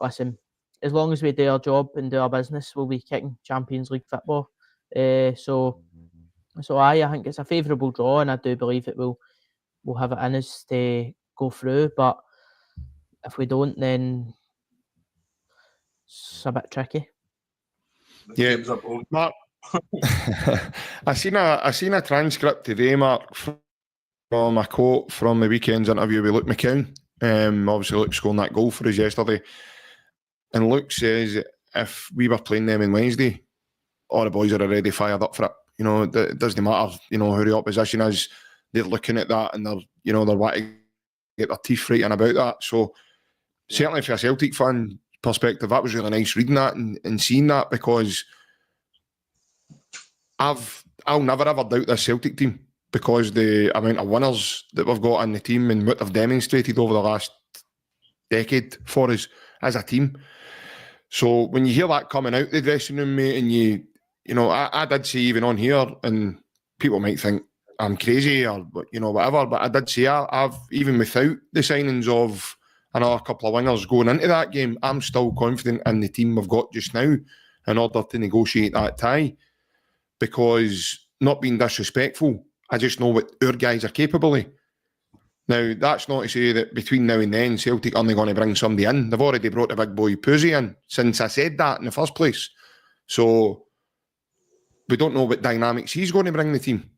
listen, as long as we do our job and do our business, we'll be kicking Champions League football. So I think it's a favourable draw, and I do believe it will have it in us to go through. But if we don't, then it's a bit tricky. Yeah, Mark. I seen a transcript today, Mark, from a quote from the weekend's interview with Luke McCown. Obviously, Luke scored that goal for us yesterday, and Luke says if we were playing them on Wednesday, all the boys are already fired up for it. You know, it doesn't matter, you know, who the opposition is. They're looking at that and they're wanting to get their teeth frightened about that. So certainly for a Celtic fan perspective, that was really nice reading that and seeing that, because I'll never ever doubt this Celtic team, because the amount of winners that we've got in the team and what they've demonstrated over the last decade for us as a team. So when you hear that coming out the dressing room, mate, and you know, I did say even on here, and people might think I'm crazy or, you know, whatever, but I did say I've even without the signings of another couple of winners going into that game, I'm still confident in the team we've got just now in order to negotiate that tie. Because, not being disrespectful, I just know what our guys are capable of. Now, that's not to say that between now and then Celtic are only going to bring somebody in. They've already brought the big boy Puzzi in since I said that in the first place. So we don't know what dynamics he's going to bring the team.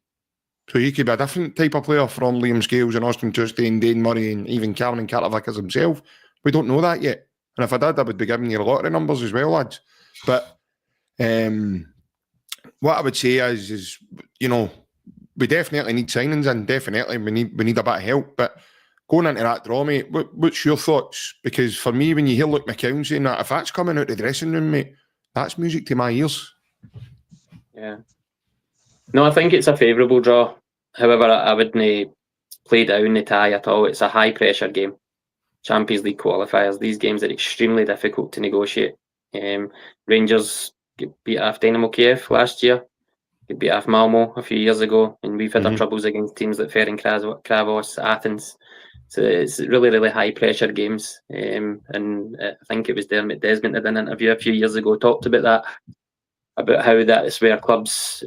So he could be a different type of player from Liam Scales and Austin Tuesday and Dane Murray and even Cameron Carter-Vickers himself. We don't know that yet. And if I did, I would be giving you a lot of the numbers as well, lads. But what I would say is, you know, we definitely need signings in. Definitely, we need a bit of help. But going into that draw, mate, what's your thoughts? Because for me, when you hear Luke McCown saying that, if that's coming out the dressing room, mate, that's music to my ears. Yeah. No, I think it's a favourable draw. However, I wouldn't play down the tie at all. It's a high pressure game. Champions League qualifiers. These games are extremely difficult to negotiate. Rangers beat off Dynamo Kiev last year. Beat off Malmo a few years ago, and we've had our troubles against teams like Ferencvaros, Athens. So it's really, really high pressure games. And I think it was Dermot Desmond that did an interview a few years ago, talked about that, about how that's where clubs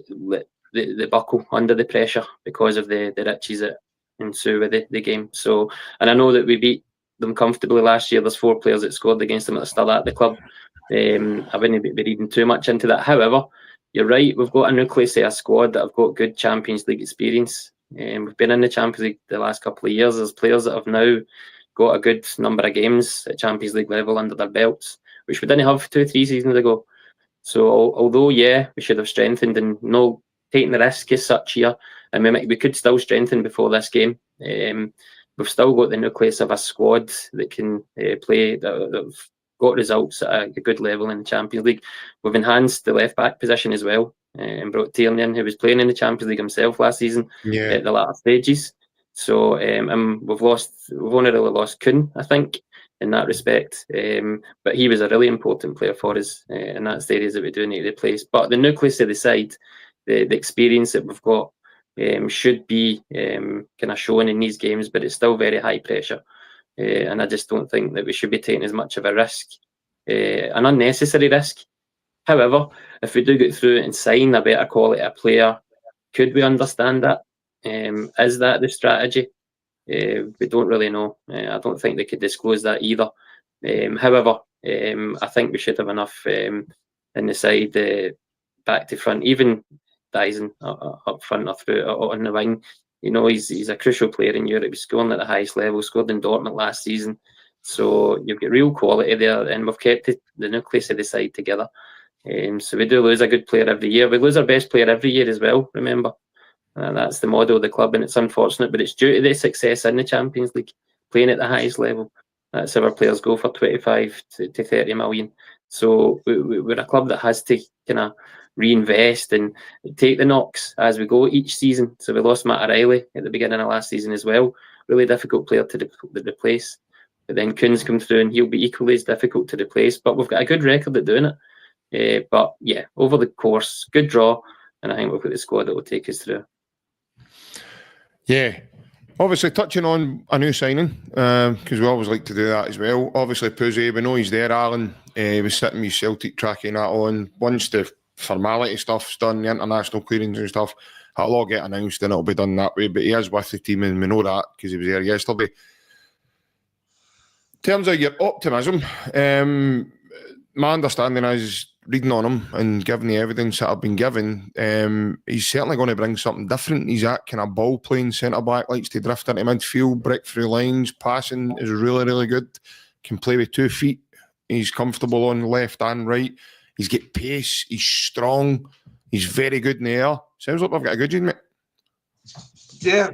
the buckle under the pressure because of the riches that ensue with the game. So, and I know that we beat them comfortably last year. There's 4 players that scored against them that are still at the club. I wouldn't be reading too much into that. However, you're right, we've got a nucleus of a squad that have got good Champions League experience. We've been in the Champions League the last couple of years. There's players that have now got a good number of games at Champions League level under their belts, which we didn't have 2-3 seasons ago. So although, yeah, we should have strengthened and not taken the risk as such here, and we could still strengthen before this game. We've still got the nucleus of a squad that can play, that have got results at a good level in the Champions League. We've enhanced the left-back position as well, and brought Tierney in, who was playing in the Champions League himself last season at the latter stages. So we've only really lost Kuhn, I think, in that respect. But he was a really important player for us, and that's the areas that we do need to replace. But the nucleus of the side, the experience that we've got, should be kind of shown in these games, but it's still very high pressure. And I just don't think that we should be taking as much of a risk, an unnecessary risk. However, if we do get through it and sign a better quality of player, could we understand that? Is that the strategy? We don't really know. I don't think they could disclose that either. However, I think we should have enough in the side, back to front, even Dyson up front or through on the wing. You know, he's a crucial player in Europe. He's scoring at the highest level, scored in Dortmund last season. So you've got real quality there, and we've kept the nucleus of the side together. So we do lose a good player every year. We lose our best player every year as well, remember. That's the model of the club, and it's unfortunate, but it's due to the success in the Champions League, playing at the highest level. That's how our players go for 25 to 30 million. So we're a club that has to kind of reinvest and take the knocks as we go each season. So we lost Matt O'Reilly at the beginning of last season as well. Really difficult player to replace. But then Kuhn's come through and he'll be equally as difficult to replace. But we've got a good record at doing it. But yeah, over the course, good draw. And I think we've got the squad that will take us through. Yeah. Obviously, touching on a new signing, because we always like to do that as well. Obviously, Puzzy, we know he's there, Alan. He was sitting with Celtic tracking that on. Once the formality stuff's done, the international clearance and stuff, it'll all get announced and it'll be done that way. But he is with the team, and we know that because he was there yesterday. In terms of your optimism, my understanding is, reading on him and given the evidence that I've been given, he's certainly going to bring something different. He's that kind of ball-playing centre-back, likes to drift into midfield, break through lines, passing is really, really good, can play with 2 feet. He's comfortable on left and right. He's got pace, he's strong, he's very good in the air. Sounds like we've got a good unit, mate. Yeah,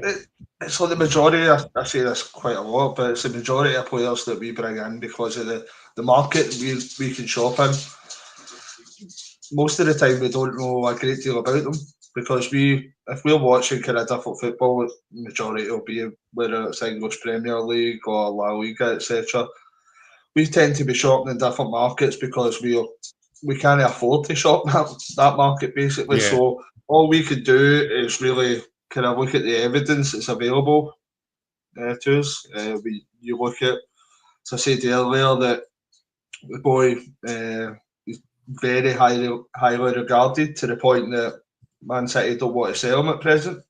it's like the majority, I say this quite a lot, but it's the majority of players that we bring in because of the market we can shop in. Most of the time we don't know a great deal about them because if we're watching kind of different football, the majority will be whether it's English Premier League or La Liga, etc. We tend to be shopping in different markets because we can't afford to shop that market basically. Yeah. So all we could do is really kind of look at the evidence that's available to us. You look at, as I said earlier, that the boy is very highly regarded to the point that Man City don't want to sell him at present.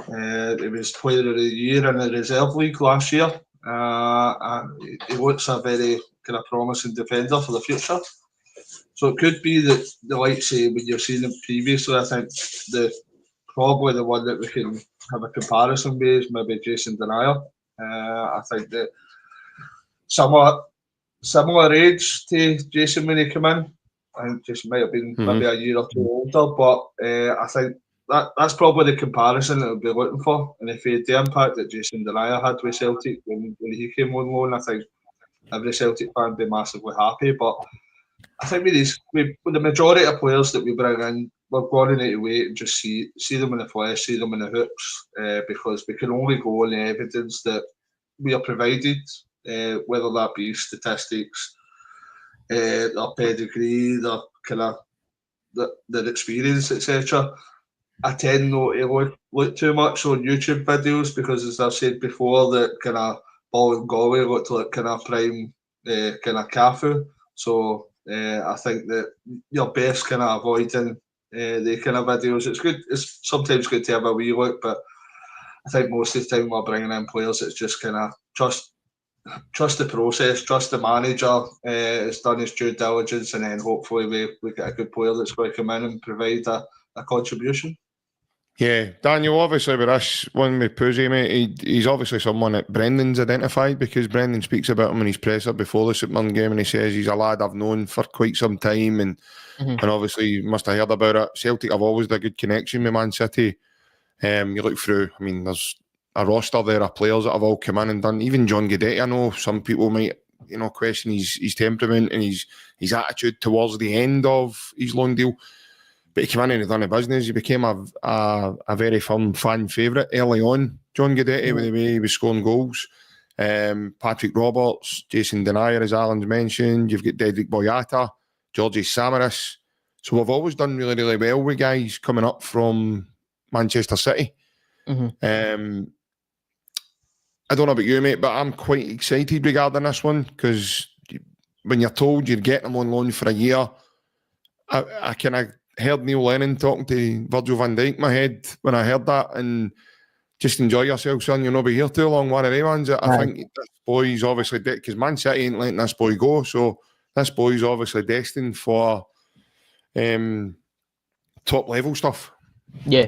He was Player of the Year in the Reserve League last year. And he looks a very kind of promising defender for the future. So it could be that the likes of when you've seen him previously, I think probably the one that we can have a comparison with is maybe Jason Denayer. I think that similar age to Jason when he came in. I think Jason might have been maybe a year or two older, but I think that's probably the comparison that we'll be looking for. And if he had the impact that Jason Denayer had with Celtic when he came on loan, I think every Celtic fan would be massively happy. But I think with the majority of players that we bring in, we're going to need to wait and just see them in the flesh, see them in the hooks, because we can only go on the evidence that we are provided, whether that be statistics, their pedigree, their kind of their experience, etc. I tend not to look too much on YouTube videos because, as I've said before, that kind of Ballingolly looked like kind of prime kind of Cafu. So I think that you're best kind of avoiding the kind of videos. It's good. It's sometimes good to have a wee look, but I think most of the time we're bringing in players, it's just kind of trust the process, trust the manager. It's done his due diligence, and then hopefully we get a good player that's going to come in and provide a contribution. Yeah, Daniel, obviously with this one with Puzzy, mate, he's obviously someone that Brendan's identified, because Brendan speaks about him in his presser before the St Mirren game, and he says he's a lad I've known for quite some time, and obviously you must have heard about it. Celtic have always had a good connection with Man City. You look through, I mean, there's a roster there of players that have all come in and done. Even John Guidetti, I know some people might, question his temperament and his attitude towards the end of his loan deal. But he came in and he done a business. He became a very firm fan favourite early on. John Guidetti, with the way he was scoring goals. Patrick Roberts, Jason Denayer, as Alan's mentioned. You've got Dedrick Boyata, Georgie Samaras. So we've always done really, really well with guys coming up from Manchester City. I don't know about you, mate, but I'm quite excited regarding this one, because when you're told you're getting them on loan for a year, I kind of heard Neil Lennon talking to Virgil van Dijk in my head when I heard that, and just enjoy yourself, son. You'll not be here too long. One of the ones that I think this boy's obviously, because Man City ain't letting this boy go, so this boy's obviously destined for top level stuff. Yeah.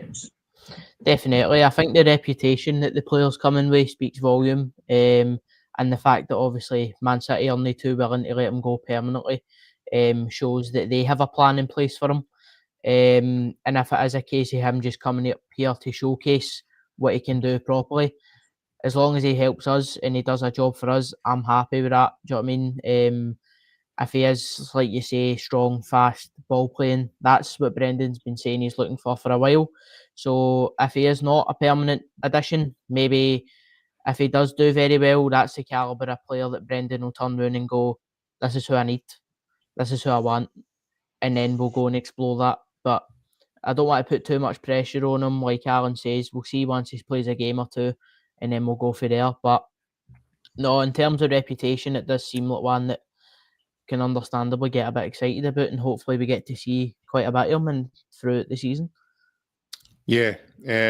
Definitely. I think the reputation that the players come in with speaks volume, and the fact that obviously Man City are only too willing to let him go permanently shows that they have a plan in place for him. And if it is a case of him just coming up here to showcase what he can do properly, as long as he helps us and he does a job for us, I'm happy with that. Do you know what I mean? If he is, like you say, strong, fast, ball playing, that's what Brendan's been saying he's looking for a while. So if he is not a permanent addition, maybe if he does do very well, that's the calibre of player that Brendan will turn around and go, this is who I need, this is who I want, and then we'll go and explore that. But I don't want to put too much pressure on him. Like Alan says, we'll see once he plays a game or two, and then we'll go for there. But no, in terms of reputation, it does seem like one that can understandably get a bit excited about, and hopefully we get to see quite a bit of him throughout the season. Yeah.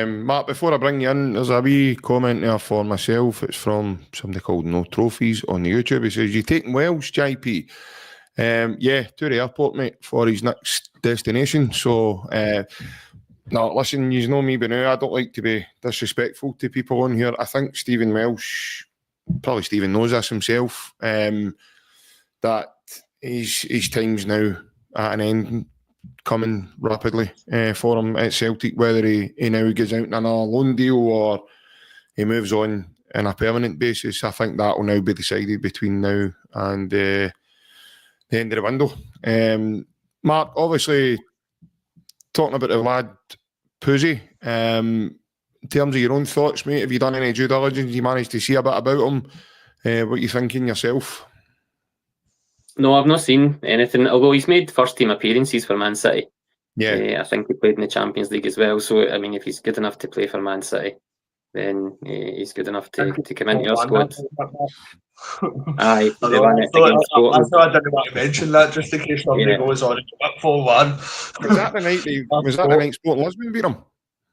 Mark, before I bring you in, there's a wee comment there for myself. It's from somebody called No Trophies on the YouTube. He says, you taking Welsh, JP? Yeah, to the airport, mate, for his next destination. So, no, listen, you know me by now. I don't like to be disrespectful to people on here. I think Stephen Welsh, probably Stephen knows this himself, that his time's now at an end, coming rapidly for him at Celtic, whether he now goes out in another loan deal or he moves on a permanent basis. I think that will now be decided between now and the end of the window. Mark, obviously, talking about the lad Puzzy, in terms of your own thoughts, mate, have you done any due diligence? You managed to see a bit about him? What you thinking yourself? No, I've not seen anything, although he's made first team appearances for Man City. Yeah. I think he played in the Champions League as well. So, I mean, if he's good enough to play for Man City, then he's good enough to come into our squad. Aye, I didn't want to mention that just in case somebody goes on and up 4-1. Was that the night Sporting Lisbon beat him?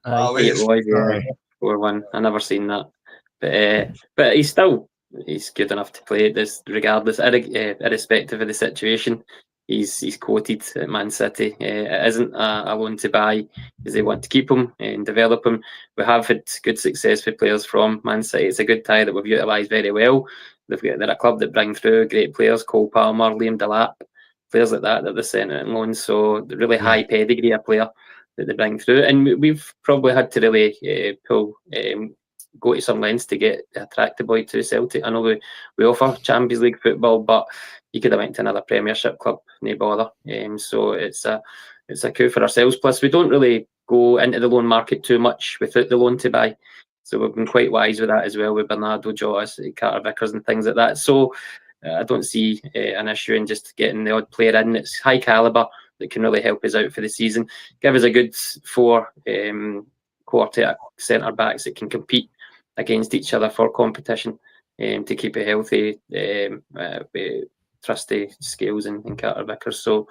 It was, yeah. 4-1. I never seen that. But he's good enough to play this regardless, irrespective of the situation. He's quoted at Man City. It isn't a loan to buy, because they want to keep him and develop him. We have had good success with players from Man City. It's a good tie that we've utilised very well. They're a club that bring through great players, Cole Palmer, Liam Delap, players like that they're sent out on loan. So the really high pedigree of player that they bring through. And we've probably had to really go to some lengths to attract the boy to Celtic. I know we offer Champions League football, but he could have went to another Premiership club, no bother. So it's a coup for ourselves. Plus, we don't really go into the loan market too much without the loan to buy. So we've been quite wise with that as well, with Bernardo, Jota, Carter Vickers and things like that. So I don't see an issue in just getting the odd player in. It's high calibre that can really help us out for the season. Give us a good 4 quartet centre-backs that can compete against each other for competition, to keep it healthy, trusty Scales and Carter Vickers. So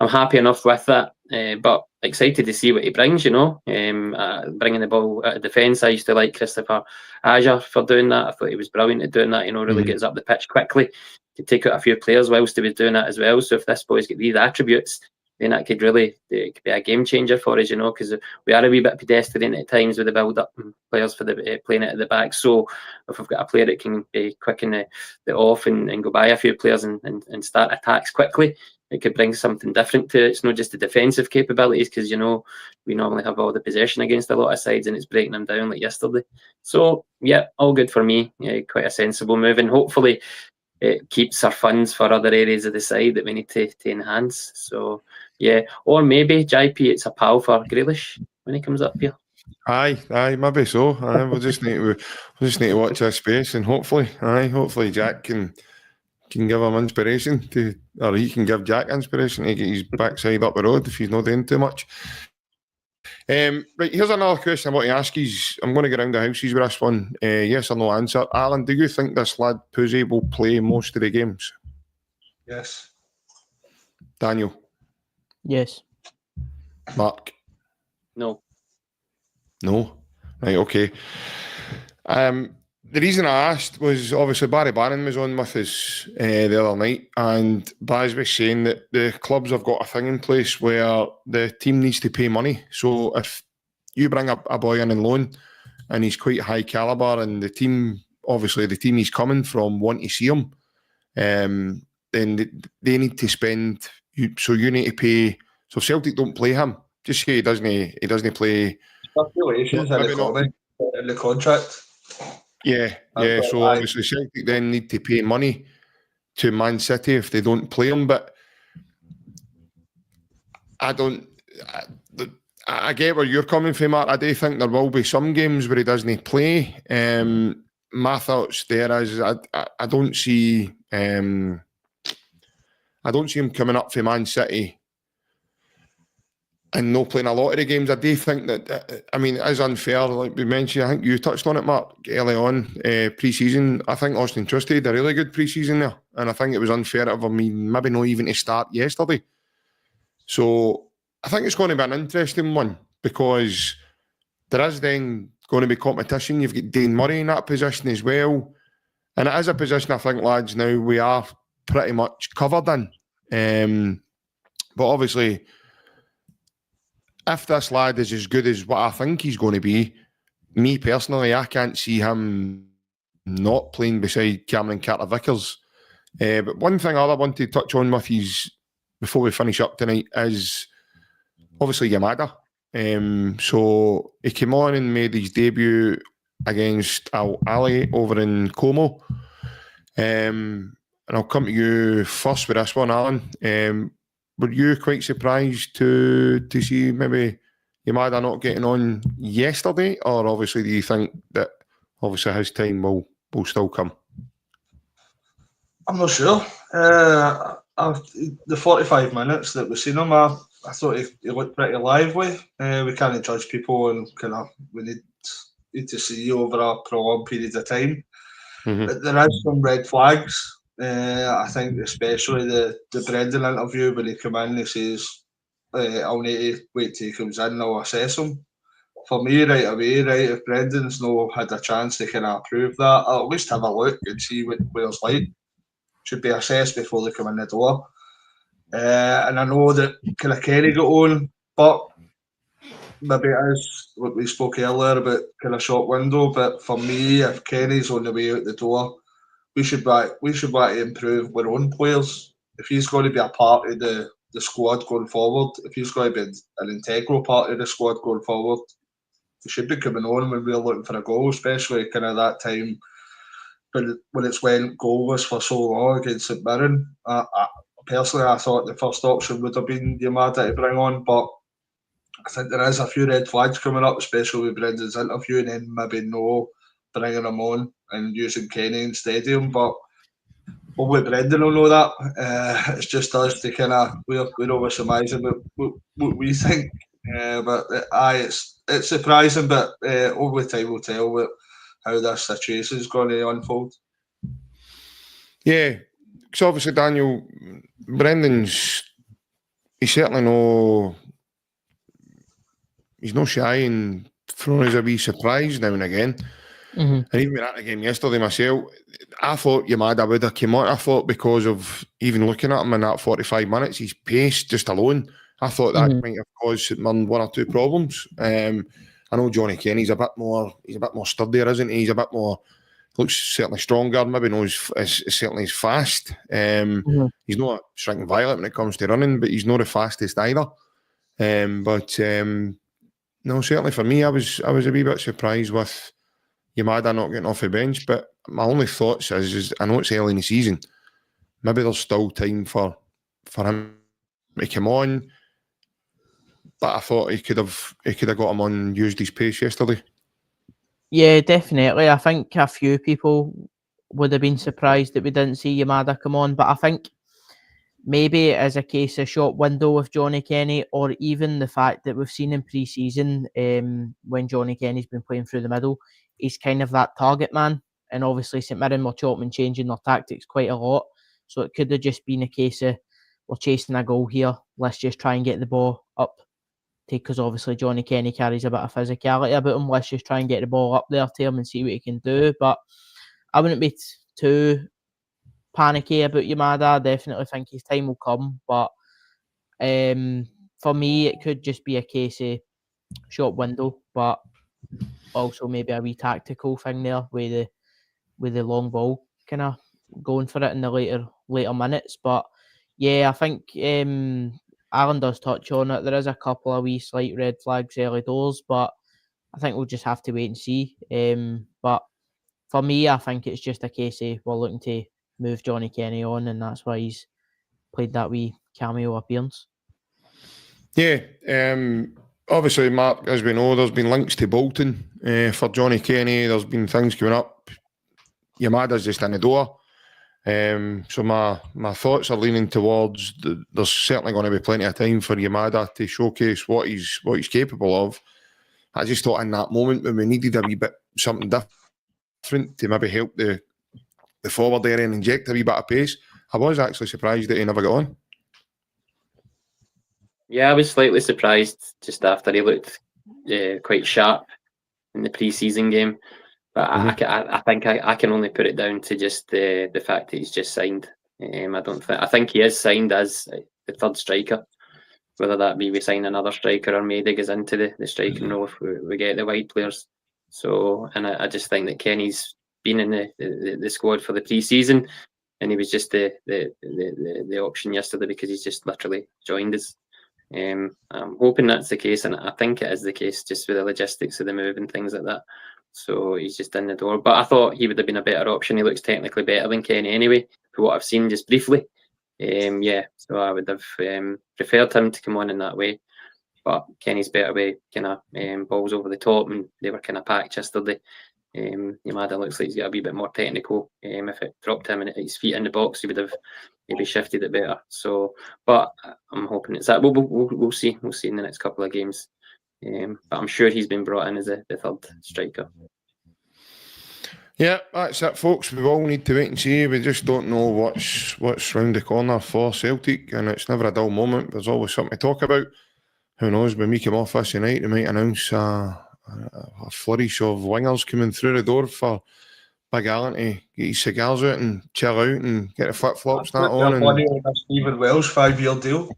I'm happy enough with that. But excited to see what he brings, bringing the ball out of defence. I used to like Christopher Idah for doing that. I thought he was brilliant at doing that, really gets up the pitch quickly, to take out a few players whilst he was doing that as well. So if this boy's got these attributes, then that could really be a game changer for us, because we are a wee bit pedestrian at times with the build up and players for the playing it at the back. So if we've got a player that can be quick in the off and go by a few players and start attacks quickly, it could bring something different to it. It's not just the defensive capabilities, because we normally have all the possession against a lot of sides and it's breaking them down like yesterday. So yeah, all good for me. Quite a sensible move, and hopefully it keeps our funds for other areas of the side that we need to enhance. So yeah, or maybe JP, it's a pal for Grealish when he comes up here. Aye, maybe so. We'll just need to watch this space, and hopefully Jack can give him inspiration or he can give Jack inspiration to get his backside up the road if he's not doing too much. Right, here's another question I want to ask you. I'm going to get around the houses with this one. Yes or no answer. Alan, do you think this lad Puzzy will play most of the games? Yes. Daniel? Yes. Mark? No. Right, okay. The reason I asked was obviously Barry Bannon was on with us the other night, and Baz was saying that the clubs have got a thing in place where the team needs to pay money. So if you bring a boy in on loan and he's quite high calibre, and the team he's coming from want to see him, then they need to spend. So you need to pay. So if Celtic don't play him, just say he doesn't play. Stipulations in the contract. Yeah. So obviously Celtic then need to pay money to Man City if they don't play him. But I get where you're coming from, Mark. I do think there will be some games where he doesn't play. My thoughts there is I don't see him coming up for Man City and not playing a lot of the games. I do think that, it is unfair. Like we mentioned, I think you touched on it, Mark, early on, pre-season. I think Austin Trusty had a really good pre-season there, and I think it was unfair of him maybe not even to start yesterday. So I think it's going to be an interesting one, because there is then going to be competition. You've got Dane Murray in that position as well, and it is a position I think, lads, now we are pretty much covered in. But obviously, if this lad is as good as what I think he's going to be, me personally, I can't see him not playing beside Cameron Carter-Vickers. But one thing I want to touch on with you before we finish up tonight is obviously Yamada. So he came on and made his debut against Al Ali over in Como. And I'll come to you first with this one, Alan. Were you quite surprised to see maybe Yamada not getting on yesterday, or obviously do you think that obviously his time will still come? I'm not sure. The 45 minutes that we've seen him, I thought he looked pretty lively. We can't judge people, and we need to see over a prolonged period of time. Mm-hmm. But there is some red flags. I think especially the Brendan interview when he came in, he says, I'll need to wait till he comes in and I'll assess him. For me, right away, if Brendan's not had a chance to kind of approve that, I'll at least have a look and see what it's like. Should be assessed before they come in the door. And I know that kind of Kenny got on, but maybe it is what we spoke earlier about kind of short window. But for me, if Kenny's on the way out the door, we should want to improve our own players. If he's going to be a part of the squad going forward, if he's going to be an integral part of the squad going forward, he should be coming on when we're looking for a goal, especially kind of that time when it's went goalless for so long against St Mirren. Personally, I thought the first option would have been Yamada to bring on, but I think there is a few red flags coming up, especially with Brendan's interview, and then maybe no bringing him on and using Kenny instead of him. But only Brendan will know that. It's just us to kind of we're always surmising what we think. But it's surprising, but only time will tell how this situation is going to unfold. Yeah, because obviously Daniel, Brendan's he's certainly no. He's no shy in throwing us a wee surprise now and again. And even with that game yesterday myself, I thought Yamada would have come on. I thought because of even looking at him in that 45 minutes, his pace just alone, I thought that might have caused St Mirren one or two problems. I know Johnny Kenny's a bit more sturdier, isn't he? He's a bit more, looks certainly stronger, maybe knows certainly he's fast. He's not shrinking violet when it comes to running, but he's not the fastest either. No, certainly for me, I was a wee bit surprised with Yamada not getting off the bench, but my only thoughts is I know it's early in the season. Maybe there's still time for him to come on, but I thought he could have got him on and used his pace yesterday. Yeah, definitely. I think a few people would have been surprised that we didn't see Yamada come on, but I think maybe it is a case of short window with Johnny Kenny, or even the fact that we've seen in pre-season when Johnny Kenny's been playing through the middle, he's kind of that target man. And obviously St Mirren were chopping and changing their tactics quite a lot. So it could have just been a case of we're chasing a goal here. Let's just try and get the ball up. Because obviously Johnny Kenny carries a bit of physicality about him. Let's just try and get the ball up there to him and see what he can do. But I wouldn't be too panicky about Yamada. I definitely think his time will come. But for me, it could just be a case of short window. But also maybe a wee tactical thing there with the long ball kind of going for it in the later minutes. But yeah, I think Alan does touch on it. There is a couple of wee slight red flags early doors, but I think we'll just have to wait and see. But for me, I think it's just a case of we're looking to move Johnny Kenny on, and that's why he's played that wee cameo appearance. Yeah, obviously, Mark, as we know, there's been links to Bolton for Johnny Kenny. There's been things coming up. Yamada's just in the door. So my thoughts are leaning towards there's certainly going to be plenty of time for Yamada to showcase what he's capable of. I just thought in that moment when we needed a wee bit something different to maybe help the forward area and inject a wee bit of pace, I was actually surprised that he never got on. Yeah, I was slightly surprised just after he looked quite sharp in the pre-season game. But I think I can only put it down to just the fact that he's just signed. I think he is signed as the third striker. Whether that be we sign another striker or Maida goes into the striking role if we get the wide players. So, and I just think that Kenny's been in the squad for the pre-season, and he was just the option yesterday because he's just literally joined us. I'm hoping that's the case, and I think it is the case just with the logistics of the move and things like that. So he's just in the door. But I thought he would have been a better option. He looks technically better than Kenny anyway, for what I've seen just briefly. So I would have preferred him to come on in that way. But Kenny's better way, kind of balls over the top, and they were kind of packed yesterday. Yamada looks like he's got a wee bit more technical. If it dropped him and his feet in the box, he would have maybe shifted it better. So, but I'm hoping it's that. We'll see. We'll see in the next couple of games. But I'm sure he's been brought in as the third striker. Yeah, that's it, folks. We all need to wait and see. We just don't know what's round the corner for Celtic, and it's never a dull moment. There's always something to talk about. Who knows? When we come off this tonight, they might announce a flourish of wingers coming through the door for Big Alan to get his cigars out and chill out and get the flip flops that on. Money on a Stephen Welsh 5-year deal.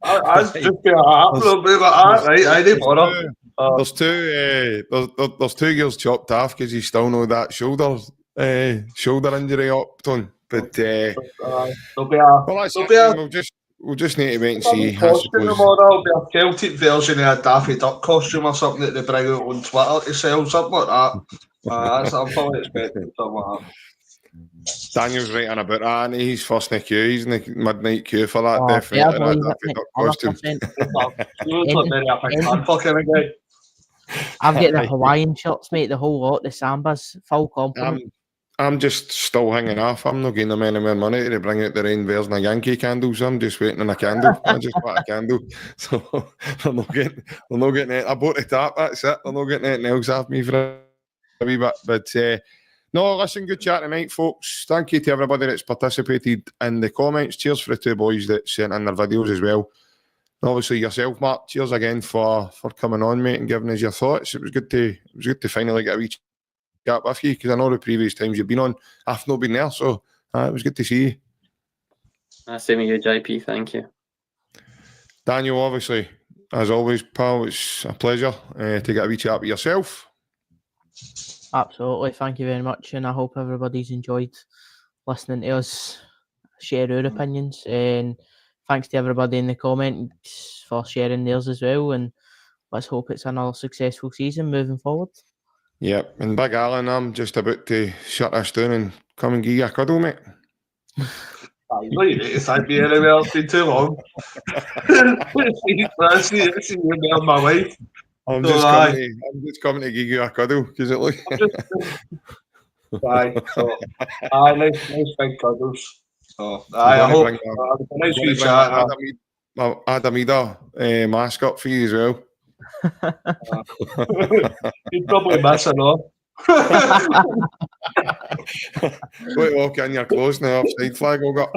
That's just be absolutely like that, right? I didn't bother. There's two girls chopped off because he's still know that shoulder injury up on. But we'll just need to wait and see. Costume tomorrow will be a Celtic version of a Daffy Duck costume or something that they bring out on Twitter to sell, something like that. That's what I'm probably expecting, something like that. Daniel's right on about that, and he's first in the queue. He's in the midnight queue for that, definitely. That Daffy Duck costume. I've got the Hawaiian shirts, mate, the whole lot, the Sambas, full compliment. I'm just still hanging off. I'm not giving them any more money to bring out their own version of Yankee candles. I'm just waiting on a candle. I just bought a candle. So they're not getting it. I bought the tap, that's it. They're not getting anything else off me for a wee bit. But No, listen, good chat tonight, folks. Thank you to everybody that's participated in the comments. Cheers for the two boys that sent in their videos as well. And obviously yourself, Mark. Cheers again for coming on, mate, and giving us your thoughts. It was good to finally get a wee chat with you, because I know the previous times you've been on, I've not been there, so it was good to see you. Same with you, JP. Thank you. Daniel, obviously, as always, pal, it's a pleasure to get a wee chat with yourself. Absolutely, thank you very much, and I hope everybody's enjoyed listening to us share our opinions. And thanks to everybody in the comments for sharing theirs as well. And let's hope it's another successful season moving forward. Yep, and Big Alan, I'm just about to shut this down and come and give you a cuddle, mate. It's like me anywhere. It's been too long. I see you there, my wife. I'm So, just coming to give you a cuddle, because it looks. Aye, so nice big cuddles. So I hope it's a nice wee chat. Adam Idah mascot for you as well. You'd probably miss it all. Wait, walk in your clothes now, offside flag will go.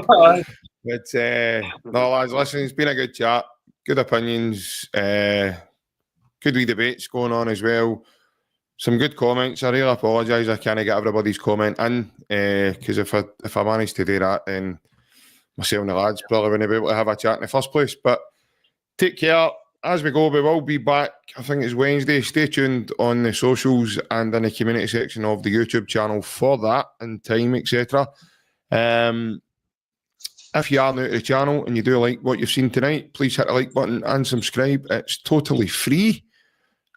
But no, lads, listen, it's been a good chat, good opinions, good wee debates going on as well. Some good comments. I really apologise I can't get everybody's comment in, because if I managed to do that, then myself and the lads probably wouldn't be able to have a chat in the first place. But take care. As we go, we will be back, I think it's Wednesday. Stay tuned on the socials and in the community section of the YouTube channel for that and time, etc. If you are new to the channel and you do like what you've seen tonight, please hit the like button and subscribe. It's totally free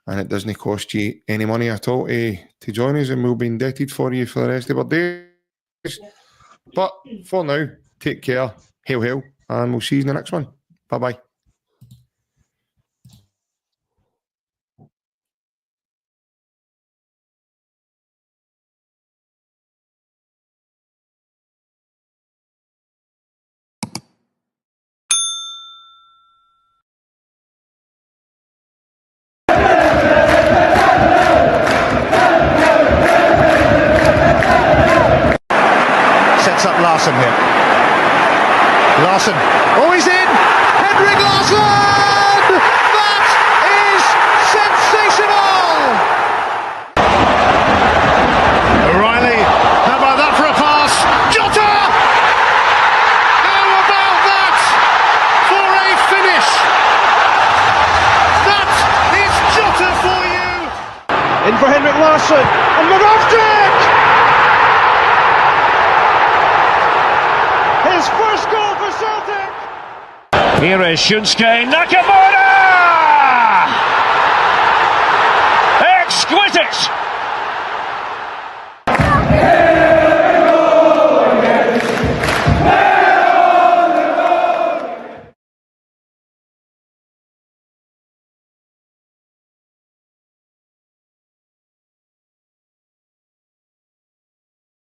and it doesn't cost you any money at all to join us, and we'll be indebted for you for the rest of our days. But for now, take care, hail, hail, and we'll see you in the next one. Bye-bye. Sets up Larson here. Larson. Oh, he's in! Henrik Larsson! That is sensational! O'Reilly. How about that for a pass? Jota! How about that for a finish? That is Jota for you! In for Henrik Larsson. And Moravcik! His first goal for Celtic! Here is Shunsuke Nakamura!